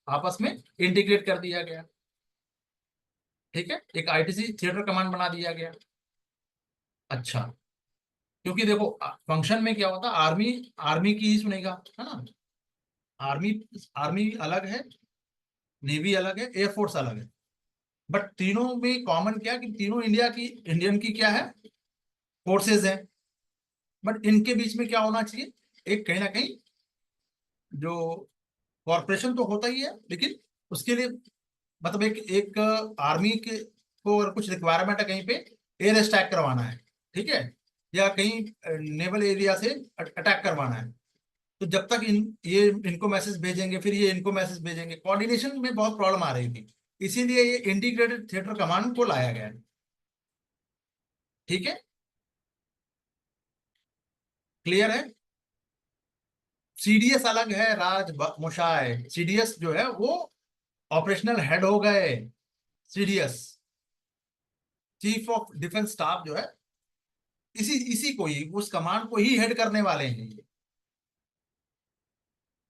Speaker 2: आपस में इंटीग्रेट कर दिया गया। ठीक है, एक ITC थिएटर कमांड बना दिया गया। अच्छा, क्योंकि देखो फंक्शन में क्या होता है, आर्मी आर्मी की ही सुनेगा, है ना। आर्मी आर्मी अलग है, नेवी अलग है, एयरफोर्स अलग है, बट तीनों में कॉमन क्या है कि तीनों इंडियन की क्या है, फोर्सेज है। बट इनके बीच में क्या होना चाहिए, एक कहीं ना कहीं जो कॉर्पोरेशन तो होता ही है, लेकिन उसके लिए मतलब एक आर्मी के को अगर कुछ रिक्वायरमेंट है कहीं पे एयर स्ट्राइक करवाना है, ठीक है, या कहीं नेवल एरिया से अटैक करवाना है, तो जब तक ये इनको मैसेज भेजेंगे, फिर ये इनको मैसेज भेजेंगे, कोऑर्डिनेशन में बहुत प्रॉब्लम आ रही थी, इसीलिए ये इंटीग्रेटेड थिएटर कमांड को लाया गया है। ठीक है, क्लियर है। CDS अलग है, मोशाय CDS जो है वो ऑपरेशनल हेड हो गए। CDS chief of defence staff जो है, इसी इसी को ही, उस कमांड को ही हेड करने वाले हैं ये।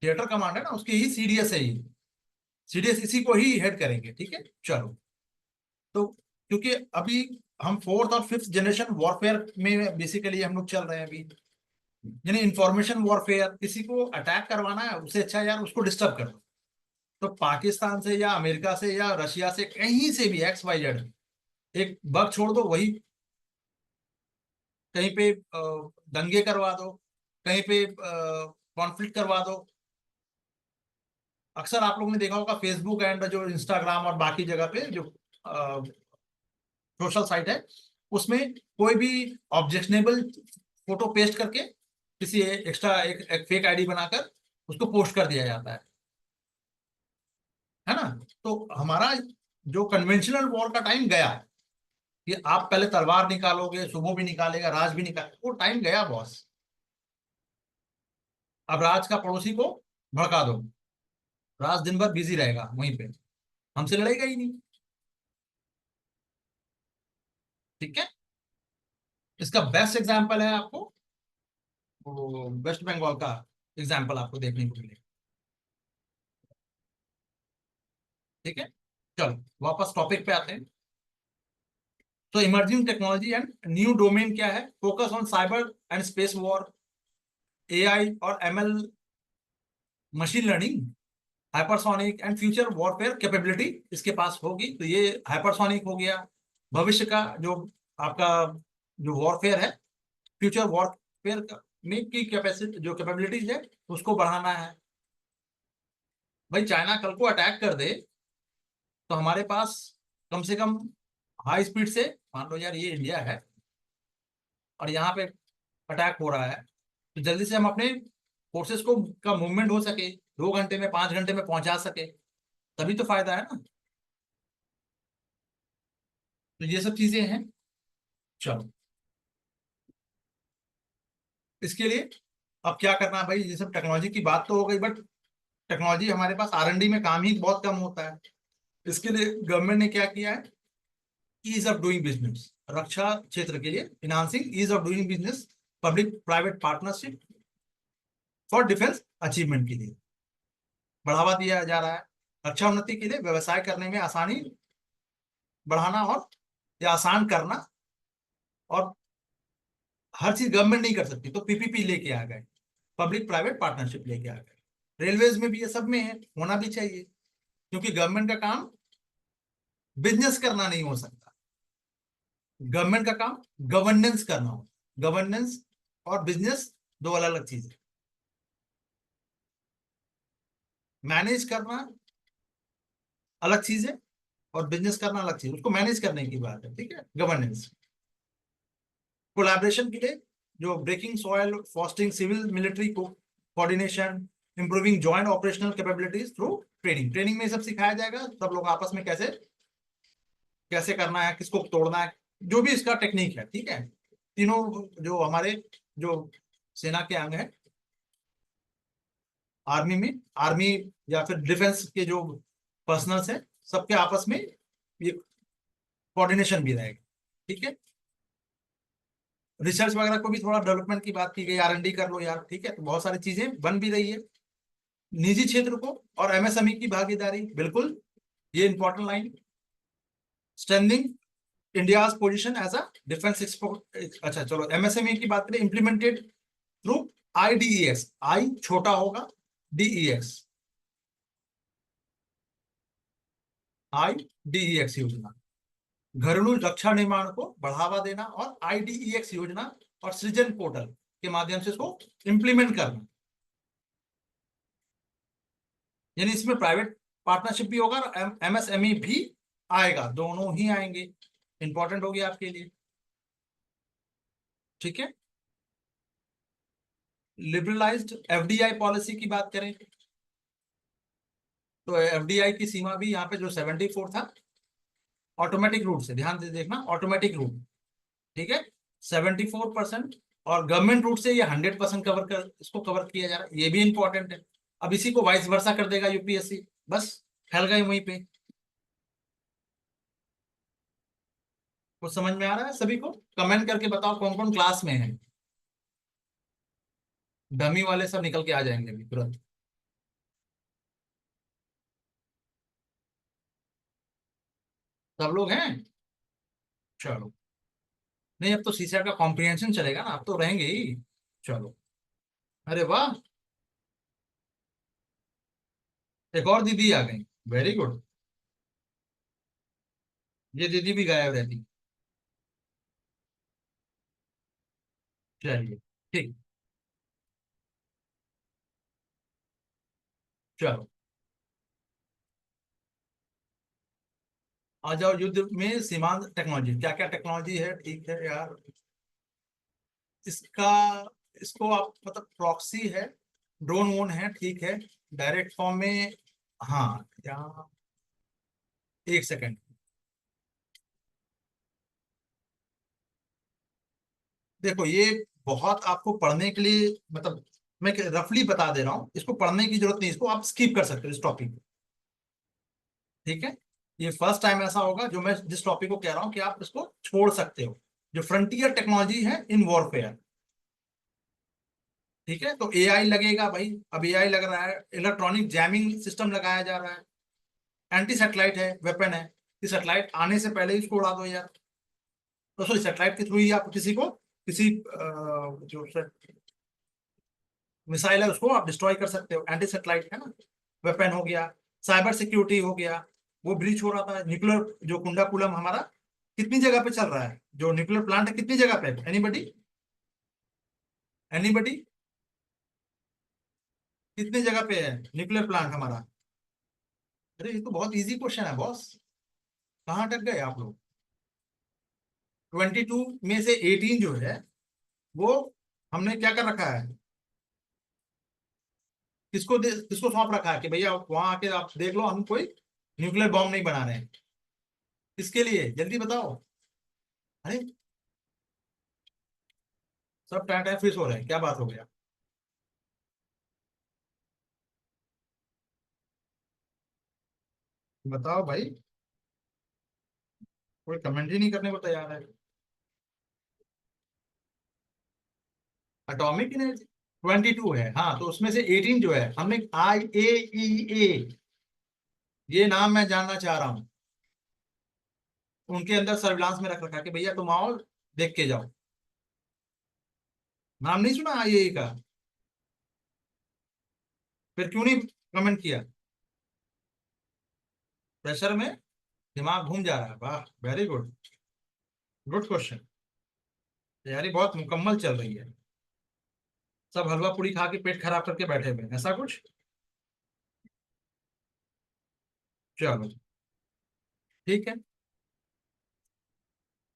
Speaker 2: थिएटर कमांड है ना, उसकी ही CDS है ये, CDS इसी को ही हेड करेंगे। ठीक है, चलो। तो क्योंकि अभी हम 4th और 5th जनरेशन वॉरफेयर में बेसिकली हम लोग चल रहे हैं अभी, यानी इंफॉर्मेशन वॉरफेयर, किसी को अटैक करवाना है, उससे अच्छा यार उसको डिस्टर्ब कर दो। तो पाकिस्तान से या अमेरिका से या रशिया से कहीं से भी XYZ एक बग छोड़ दो, वही कहीं पे दंगे करवा दो, कहीं पे कॉन्फ्लिक्ट करवा दो। अक्सर आप लोगों ने देखा होगा फेसबुक एंड जो इंस्टाग्राम और बाकी जगह पे जो सोशल साइट है, उसमें कोई भी ऑब्जेक्शनेबल फोटो पेस्ट करके किसी एक्स्ट्रा एक फेक आईडी बनाकर उसको पोस्ट कर दिया जाता है ना। तो हमारा जो कन्वेंशनल वॉर का टाइम गया, कि आप पहले तलवार निकालोगे, सुबह भी निकालेगा, राज भी निकालेगा, वो टाइम गया बॉस। अब राज का पड़ोसी को भड़का दो, राज दिन भर बिजी रहेगा वहीं पे, हमसे लड़ेगा ही नहीं। ठीक है, इसका बेस्ट एग्जांपल है आपको वो वेस्ट बंगाल का एग्जांपल आपको देखने को मिलेगा। ठीक है, चलो वापस टॉपिक पे आते हैं। तो emerging technology and new domain क्या है, focus on cyber and space war, AI और ML, machine learning, hypersonic and future warfare capability इसके पास होगी। तो ये हाइपरसोनिक हो गया, भविष्य का जो आपका जो वॉरफेयर है, फ्यूचर वॉरफेयर में की कैपेसिटी जो कैपेबिलिटीज है उसको बढ़ाना है। भाई चाइना कल को अटैक कर दे तो हमारे पास कम से कम हाई स्पीड से, मान लो यार ये इंडिया है और यहाँ पे अटैक हो रहा है, तो जल्दी से हम अपने फोर्सेस को का मूवमेंट हो सके, 2 घंटे में 5 घंटे में पहुंचा सके, तभी तो फायदा है ना। तो ये सब चीजें हैं। चलो, इसके लिए अब क्या करना है भाई, ये सब टेक्नोलॉजी की बात तो हो गई, बट टेक्नोलॉजी हमारे पास R&D में काम ही बहुत कम होता है। इसके लिए गवर्नमेंट ने क्या किया है, ईज ऑफ डूइंग बिजनेस, रक्षा क्षेत्र के लिए financing ease of doing business, public private partnership for defence achievement के लिए बढ़ावा दिया जा रहा है। रक्षा उन्नति के लिए व्यवसाय करने में आसानी बढ़ाना और या आसान करना, और हर चीज गवर्नमेंट नहीं कर सकती, तो PPP लेके आ गए, पब्लिक प्राइवेट पार्टनरशिप लेके आ गए। रेलवेज में भी ये सब में है, होना भी चाहिए, क्योंकि गवर्नमेंट का काम बिजनेस करना नहीं हो सकता, गवर्नमेंट का काम गवर्नेंस करना हो। गवर्नेंस और बिजनेस दो अलग अलग चीजें, मैनेज करना अलग चीज है और बिजनेस करना अलग चीज, उसको मैनेज करने की बात है। ठीक है, गवर्नेंस, कोलैबोरेशन के लिए जो breaking silos, fostering civil military को coordination, improving joint operational capabilities through training, training में सब सिखाया जाएगा, सब लोग आपस में कैसे कैसे करना है, किसको तोड़ना है, जो भी इसका टेक्निक है। ठीक है, तीनों जो हमारे जो सेना के अंग है, आर्मी में, आर्मी या फिर डिफेंस के जो पर्सनल्स हैं, सबके आपस में ये कोऑर्डिनेशन भी रहेगा। ठीक है, रिसर्च वगैरह को भी थोड़ा डेवलपमेंट की बात की गई, R&D कर लो यार, ठीक है, तो बहुत सारी चीजें बन भी रही है। निजी क्षेत्र को और MSME की भागीदारी, बिल्कुल ये important line. Strengthening India's position as a defence export. अच्छा चलो, MSME की बात करें, इम्प्लीमेंटेड थ्रू IDEX, आई छोटा होगा, DEX, IDEX योजना, घरेलू रक्षा निर्माण को बढ़ावा देना, और IDEX योजना और सृजन पोर्टल के माध्यम से इसको इंप्लीमेंट करना। यानी इसमें प्राइवेट पार्टनरशिप भी होगा और MSME भी आएगा, दोनों ही आएंगे। इंपॉर्टेंट हो गया आपके लिए। ठीक है, लिबरलाइज्ड FDI पॉलिसी की बात करें तो FDI की सीमा भी यहाँ पे जो 74 था, ऑटोमेटिक रूट से, ध्यान से देखना, ऑटोमेटिक रूट, ठीक है, 74%, और गवर्नमेंट रूट से ये 100% कवर कर, इसको कवर किया जा रहा है, ये भी इंपॉर्टेंट है। अब इसी को वाइस वर्सा कर देगा UPSC, बस फैल गए वहीं पे। कुछ समझ में आ रहा है सभी को? कमेंट करके बताओ कौन कौन क्लास में है। डमी वाले सब निकल के आ जाएंगे अभी तुरंत। सब लोग हैं? चलो, नहीं अब तो CSAT का कॉम्प्रिहेंशन चलेगा ना, अब तो रहेंगे ही। चलो, अरे वाह, एक और दीदी आ गई, वेरी गुड। ये दीदी भी गायब रहती। चलिए, ठीक, चलो आ जाओ। युद्ध में सीमांत टेक्नोलॉजी, क्या क्या टेक्नोलॉजी है, ठीक है यार, इसका, इसको आप मतलब प्रॉक्सी है, ड्रोन वोन है, ठीक है, डायरेक्ट फॉर्म में। हाँ, क्या, एक सेकंड, देखो ये बहुत आपको पढ़ने के लिए, मतलब मैं रफली बता दे रहा हूँ, इसको पढ़ने की जरूरत नहीं, इसको आप स्किप कर सकते हो इस टॉपिक को। ठीक है, ये फर्स्ट टाइम ऐसा होगा जो मैं जिस टॉपिक को कह रहा हूँ कि आप इसको छोड़ सकते हो, जो फ्रंटियर टेक्नोलॉजी है इन वॉरफेयर। ठीक है, तो AI लगेगा भाई, अब AI लग रहा है, इलेक्ट्रॉनिक जैमिंग सिस्टम लगाया जा रहा है, एंटी सैटेलाइट है, वेपन है, कि सैटेलाइट आने से पहले ही उसको उड़ा दो यार। तो सॉरी, सैटेलाइट के थ्रू ही आप किसी को, किसी जो मिसाइल है उसको आप डिस्ट्रॉय कर सकते हो, एंटी सैटेलाइट है ना, वेपन हो गया। साइबर सिक्योरिटी हो गया, वो ब्रीच हो रहा था, न्यूक्लियर जो कुंडाकुलम हमारा कितनी जगह पे चल रहा है, जो न्यूक्लियर प्लांट है कितनी जगह पे, एनीबडी, एनीबडी, कितनी जगह पे है न्यूक्लियर प्लांट हमारा? अरे ये तो बहुत इजी क्वेश्चन है बॉस, कहाँ अटक गए आप लोग? 22 में से 18 जो है वो हमने क्या कर रखा है, किसको सौंप रखा है कि भैया वहां आके आप देख लो, हम कोई न्यूक्लियर बॉम्ब नहीं बना रहे हैं। किसके लिए, जल्दी बताओ। अरे सब टाटा फिश हो रहे हैं, क्या बात हो गया? बताओ भाई, कोई कमेंट ही नहीं करने को तैयार है। एटॉमिक एनर्जी 22 है, हाँ, तो उसमें से 18 जो है हमने IAEA, ये नाम मैं जानना चाह रहा हूँ, उनके अंदर सर्विलांस में रख रखा कि भैया तुम आओ, देख के जाओ। नाम नहीं सुना IAEA का? फिर क्यों नहीं कमेंट किया? प्रेशर में दिमाग घूम जा रहा है, वाह, वेरी गुड, गुड क्वेश्चन। तैयारी बहुत मुकम्मल चल रही है, सब हलवा पूरी खा के पेट खराब करके बैठे हुए हैं, ऐसा कुछ? चलो, ठीक है,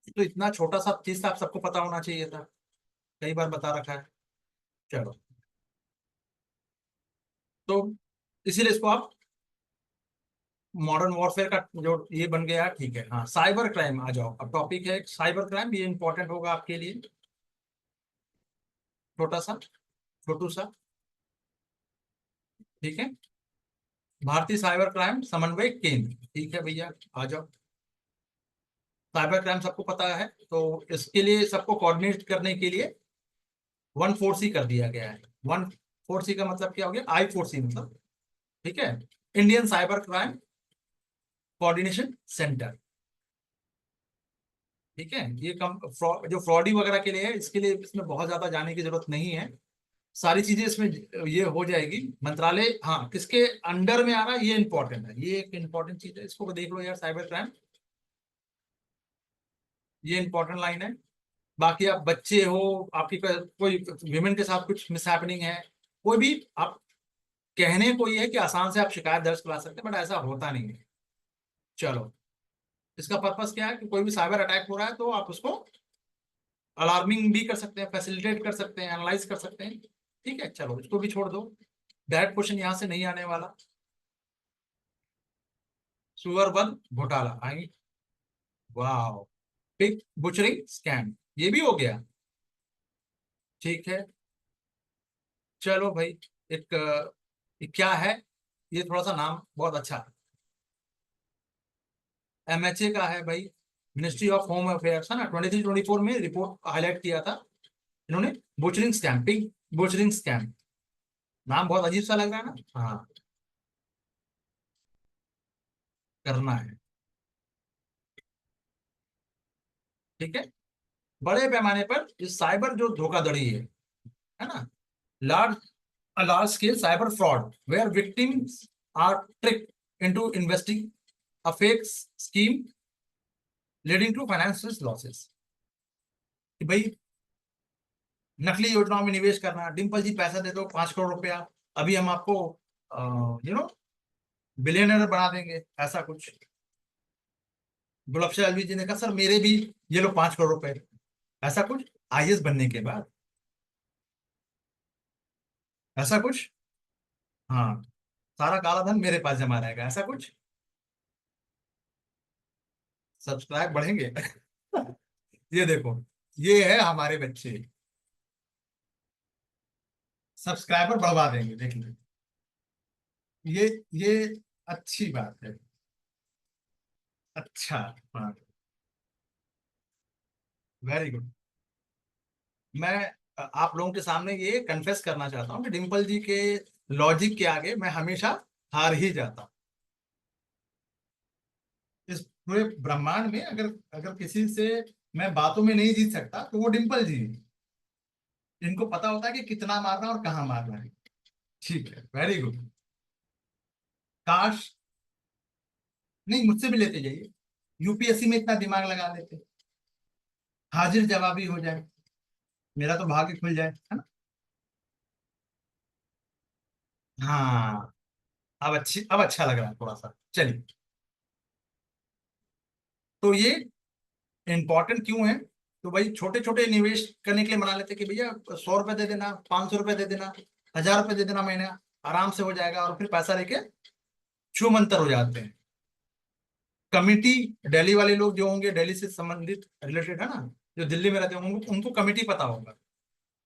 Speaker 2: तो इतना छोटा सा चीज था, आप सबको पता होना चाहिए था, कई बार बता रखा है। चलो, तो इसीलिए इसको आप मॉडर्न वॉरफेयर का जो ये बन गया, ठीक है। हाँ, साइबर क्राइम आ जाओ, अब टॉपिक है साइबर क्राइम, ये इंपॉर्टेंट होगा आपके लिए, छोटा सा, छोटू सा। ठीक है, भारतीय साइबर क्राइम समन्वय केंद्र, ठीक है भैया, आ जाओ। साइबर क्राइम सबको पता है, तो इसके लिए सबको कोऑर्डिनेट करने के लिए 1 4C कर दिया गया है। 1 4C का मतलब क्या हो गया, I 4C मतलब, ठीक है, Indian cyber crime coordination centre. ठीक है, ये जो फ्रॉडी वगैरह के लिए है, इसके लिए इसमें बहुत ज्यादा जाने की जरूरत नहीं है, सारी चीजें इसमें ये हो जाएगी। मंत्रालय, हाँ, किसके अंडर में आ रहा है ये इंपॉर्टेंट है, ये एक इंपॉर्टेंट चीज है, इसको देख लो यार, साइबर क्राइम, ये इंपॉर्टेंट लाइन है। बाकी आप बच्चे हो, आपकी कोई विमेन के साथ कुछ मिसहैपनिंग है, कोई भी, आप कहने को ये है कि आसान से आप शिकायत दर्ज करा सकते हैं, बट ऐसा होता नहीं है। चलो, इसका पर्पस क्या है कि कोई भी साइबर अटैक हो रहा है तो आप उसको अलार्मिंग भी कर सकते हैं, फैसिलिटेट कर सकते हैं, एनालाइज कर सकते हैं। ठीक है, चलो इसको भी छोड़ दो, डायरेक्ट क्वेश्चन यहां से नहीं आने वाला। सुअर वध घोटाला आई, वाह, पिग बुचरिंग स्कैम, ये भी हो गया। ठीक है, चलो भाई, एक क्या है, ये थोड़ा सा नाम बहुत अच्छा है, MHA का है भाई, मिनिस्ट्री ऑफ होम अफेयर्स है ना, 23-24 में रिपोर्ट हाईलाइट किया था इन्होंने, butchering scam, pig butchering scam, नाम बहुत अजीब सा लग रहा है ना, हाँ, करना है। ठीक है, बड़े पैमाने पर इस साइबर जो धोखाधड़ी है ना, large large scale cyber fraud where victims are tricked into investing a fake scheme leading to financial losses। कि भाई नकली योजनाओं में निवेश करना, डिम्पल जी पैसा दे दो 5 करोड़ रुपया, अभी हम आपको यू नो बिलियनर बना देंगे, ऐसा कुछ। गुलाब अलवी जी ने कहा सर मेरे भी ये लो 5 करोड़ रुपए, ऐसा कुछ, IAS बनने के बाद, ऐसा कुछ, हाँ, सारा काला धन मेरे पास जमा रहेगा, ऐसा कुछ। सब्सक्राइब बढ़ेंगे ये देखो, ये है हमारे बच्चे, सब्सक्राइबर बढ़वा देंगे, देख लो, ये अच्छी बात है। अच्छा, हाँ, वेरी गुड। मैं आप लोगों के सामने ये कन्फेस करना चाहता हूँ कि डिम्पल जी के लॉजिक के आगे मैं हमेशा हार ही जाता हूँ। इस पूरे ब्रह्मांड में अगर अगर किसी से मैं बातों में नहीं जीत सकता तो वो डिम्पल जी हैं। इनको पता होता है कि कितना मारना और कहाँ मारना है। ठीक है, वेरी गुड। काश, नहीं, मुझसे भी लेते जाइए, UPSC में इतना दिमाग लगा लेते, हाजिर जवाबी हो जाए, मेरा तो भाग्य खुल जाए, है ना। हाँ, अब अच्छा लग रहा है थोड़ा सा, चलिए। तो ये इंपॉर्टेंट क्यों है, तो भाई छोटे छोटे निवेश करने के लिए मना लेते कि भैया 100 रुपए दे देना, 500 रुपए दे देना, 1000 रुपए दे देना महीना, आराम से हो जाएगा, और फिर पैसा लेके छू मंतर हो जाते हैं। कमिटी, दिल्ली वाले लोग जो होंगे, दिल्ली से संबंधित रिलेटेड है ना, जो दिल्ली में रहते होंगे उनको कमिटी पता होगा,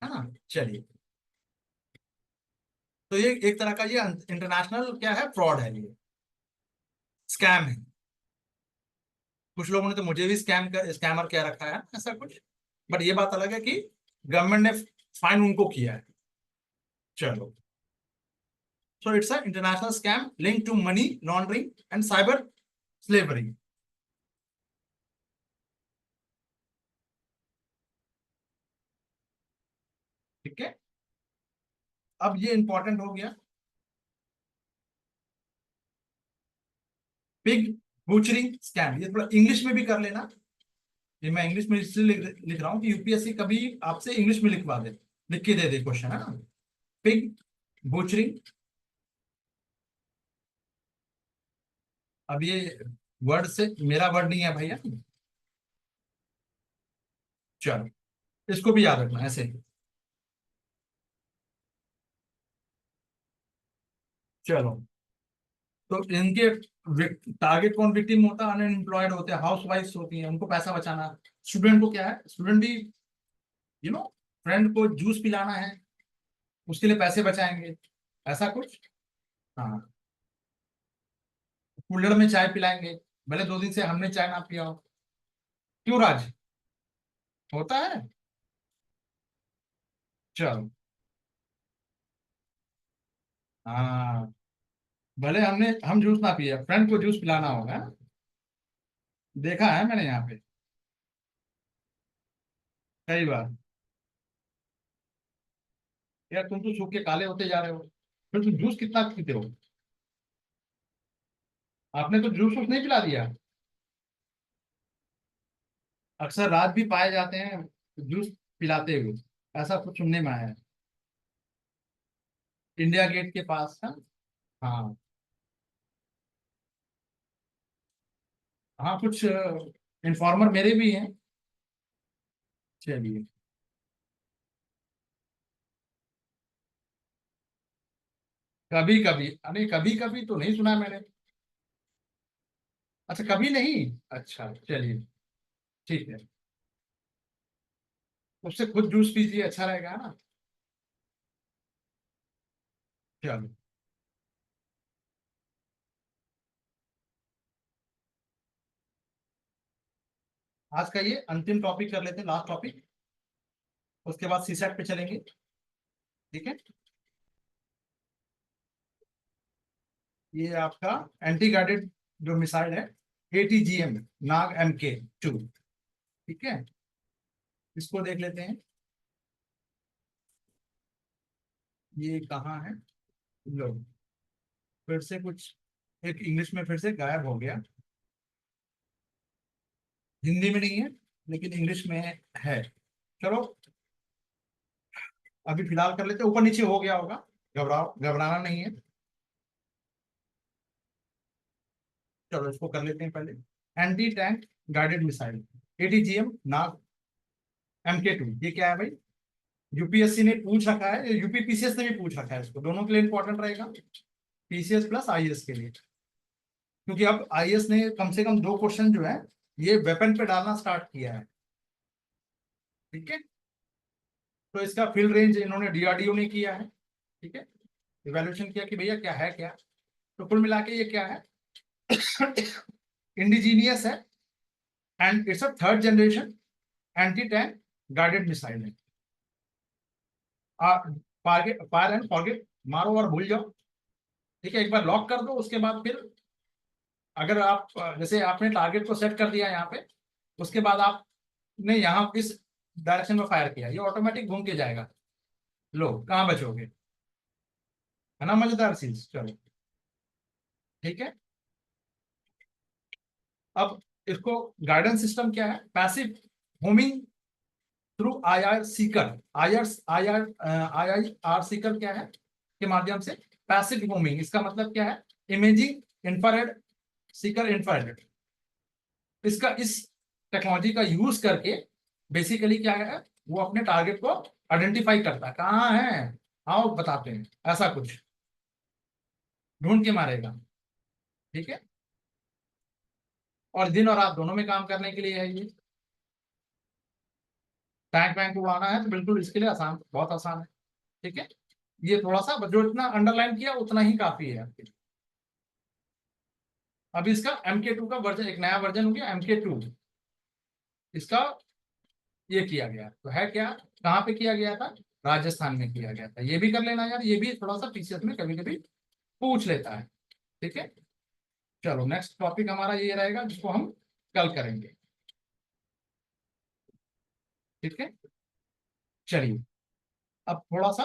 Speaker 2: है ना। चलिए, तो ये एक तरह का ये इंटरनेशनल क्या है, फ्रॉड है, ये स्कैम है। कुछ लोगों ने तो मुझे भी स्कैमर क्या रखा है, ऐसा कुछ, बट ये बात अलग है कि गवर्नमेंट ने फाइन उनको किया है। चलो, so it's a international scam link to money laundering and cyber slavery. ठीक है, अब ये इंपॉर्टेंट हो गया, पिग बूचरिंग स्कैम, ये थोड़ा इंग्लिश में भी कर लेना। ये मैं इंग्लिश में इसलिए लिख रहा हूँ कि UPSC कभी आपसे इंग्लिश में लिखवा दे, लिख के दे दे क्वेश्चन, है ना। पिग बूचरिंग, अब ये वर्ड से मेरा वर्ड नहीं है भैया, चलो इसको भी याद रखना ऐसे। चलो, तो इनके टारगेट कौन विक्टिम होता है, अनएम्प्लॉयड होते हैं, हाउस वाइफ होती हैं, उनको पैसा बचाना। स्टूडेंट को क्या है, स्टूडेंट भी यू नो फ्रेंड को जूस पिलाना है, उसके लिए पैसे बचाएंगे, ऐसा कुछ।
Speaker 1: हाँ, कुल्हड़ में चाय पिलाएंगे, भले 2 दिन से हमने चाय ना पिया हो। क्यों राज, होता है। चलो। हाँ, भले हम जूस ना पिए, फ्रेंड को जूस पिलाना होगा। देखा है मैंने यहाँ पे कई बार। यार तुम तो सूख के काले होते जा रहे हो, फिर तुम जूस कितना पीते हो। आपने तो जूस वूस नहीं पिला दिया। अक्सर रात भी पाए जाते हैं जूस पिलाते हुए, ऐसा कुछ सुनने में आया है। इंडिया गेट के पास है। हाँ। हाँ, कुछ इन्फॉर्मर मेरे भी हैं। चलिए। कभी कभी, अरे कभी कभी तो नहीं सुना मैंने। अच्छा, कभी नहीं। अच्छा चलिए, ठीक है। उससे खुद जूस पीजिए, अच्छा रहेगा ना। चलो। आज का ये अंतिम टॉपिक कर लेते हैं, लास्ट टॉपिक। उसके बाद सीसेट पे चलेंगे। ठीक है। ये आपका एंटी गाइडेड जो मिसाइल है, ATGM, नाग MK2। ठीक है, इसको देख लेते हैं। ये कहाँ है। लो, फिर से कुछ एक इंग्लिश में फिर से गायब हो गया। हिंदी में नहीं है, लेकिन इंग्लिश में है। चलो, अभी फिलहाल कर लेते हैं, ऊपर नीचे हो गया होगा। घबराना नहीं है। चलो, इसको कर लेते हैं पहले। Anti tank guided missile, ATGM नाग MK2, ये क्या है भाई। यूपीएससी ने पूछ रखा है, यूपी PCS ने भी पूछ रखा है, इसको दोनों के लिए इंपॉर्टेंट रहेगा, PCS प्लस IAS के लिए। क्योंकि अब IAS ने कम से कम 2 क्वेश्चन जो है ये वेपन पे डालना स्टार्ट किया है। ठीक है। तो इसका फील्ड रेंज इन्होंने DRDO ने किया है। ठीक है, इवेल्युएशन किया कि भैया क्या है क्या। तो कुल मिला के ये क्या है, इंडिजीनियस है, and it's a third generation anti tank guided missile है। फायर एंड फॉरगेट, मारो और भूल जाओ। ठीक है, एक बार लॉक कर दो, उसके बाद फिर अगर आप जैसे आपने टारगेट को सेट कर दिया यहाँ पे, उसके बाद आपने यहाँ इस डायरेक्शन में फायर किया, ये ऑटोमेटिक घूम के जाएगा। लो, कहाँ बचोगे। है ना मजेदार चीज। चलो, ठीक है। अब इसको गाइडेंस सिस्टम क्या है, passive homing through IR Sikar. IR Sikar क्या है, के माध्यम से पैसिव होमिंग, इसका मतलब क्या है, इमेजिंग इंफ्रारेड सीकर इंफ्रारेड। इसका इस टेक्नोलॉजी का यूज करके बेसिकली क्या है, वो अपने टारगेट को आइडेंटिफाई करता है, कहाँ है, आओ बताते हैं, ऐसा कुछ ढूंढ के मारेगा। ठीक है, और दिन और रात दोनों में काम करने के लिए है ये। टैंक वैंक उड़ाना है तो बिल्कुल इसके लिए आसान, बहुत आसान है। ठीक है, ये थोड़ा सा जो इतना अंडरलाइन किया उतना ही काफी है आपके लिए। अभी इसका MK2 का वर्जन, एक नया वर्जन हो गया MK2 इसका। ये किया गया तो है क्या, कहाँ पे किया गया था, राजस्थान में किया गया था। ये भी कर लेना यार, ये भी थोड़ा सा PCS में कभी कभी पूछ लेता है। ठीक है। चलो, नेक्स्ट टॉपिक हमारा ये रहेगा जिसको हम कल करेंगे। ठीक है, चलिए। अब थोड़ा सा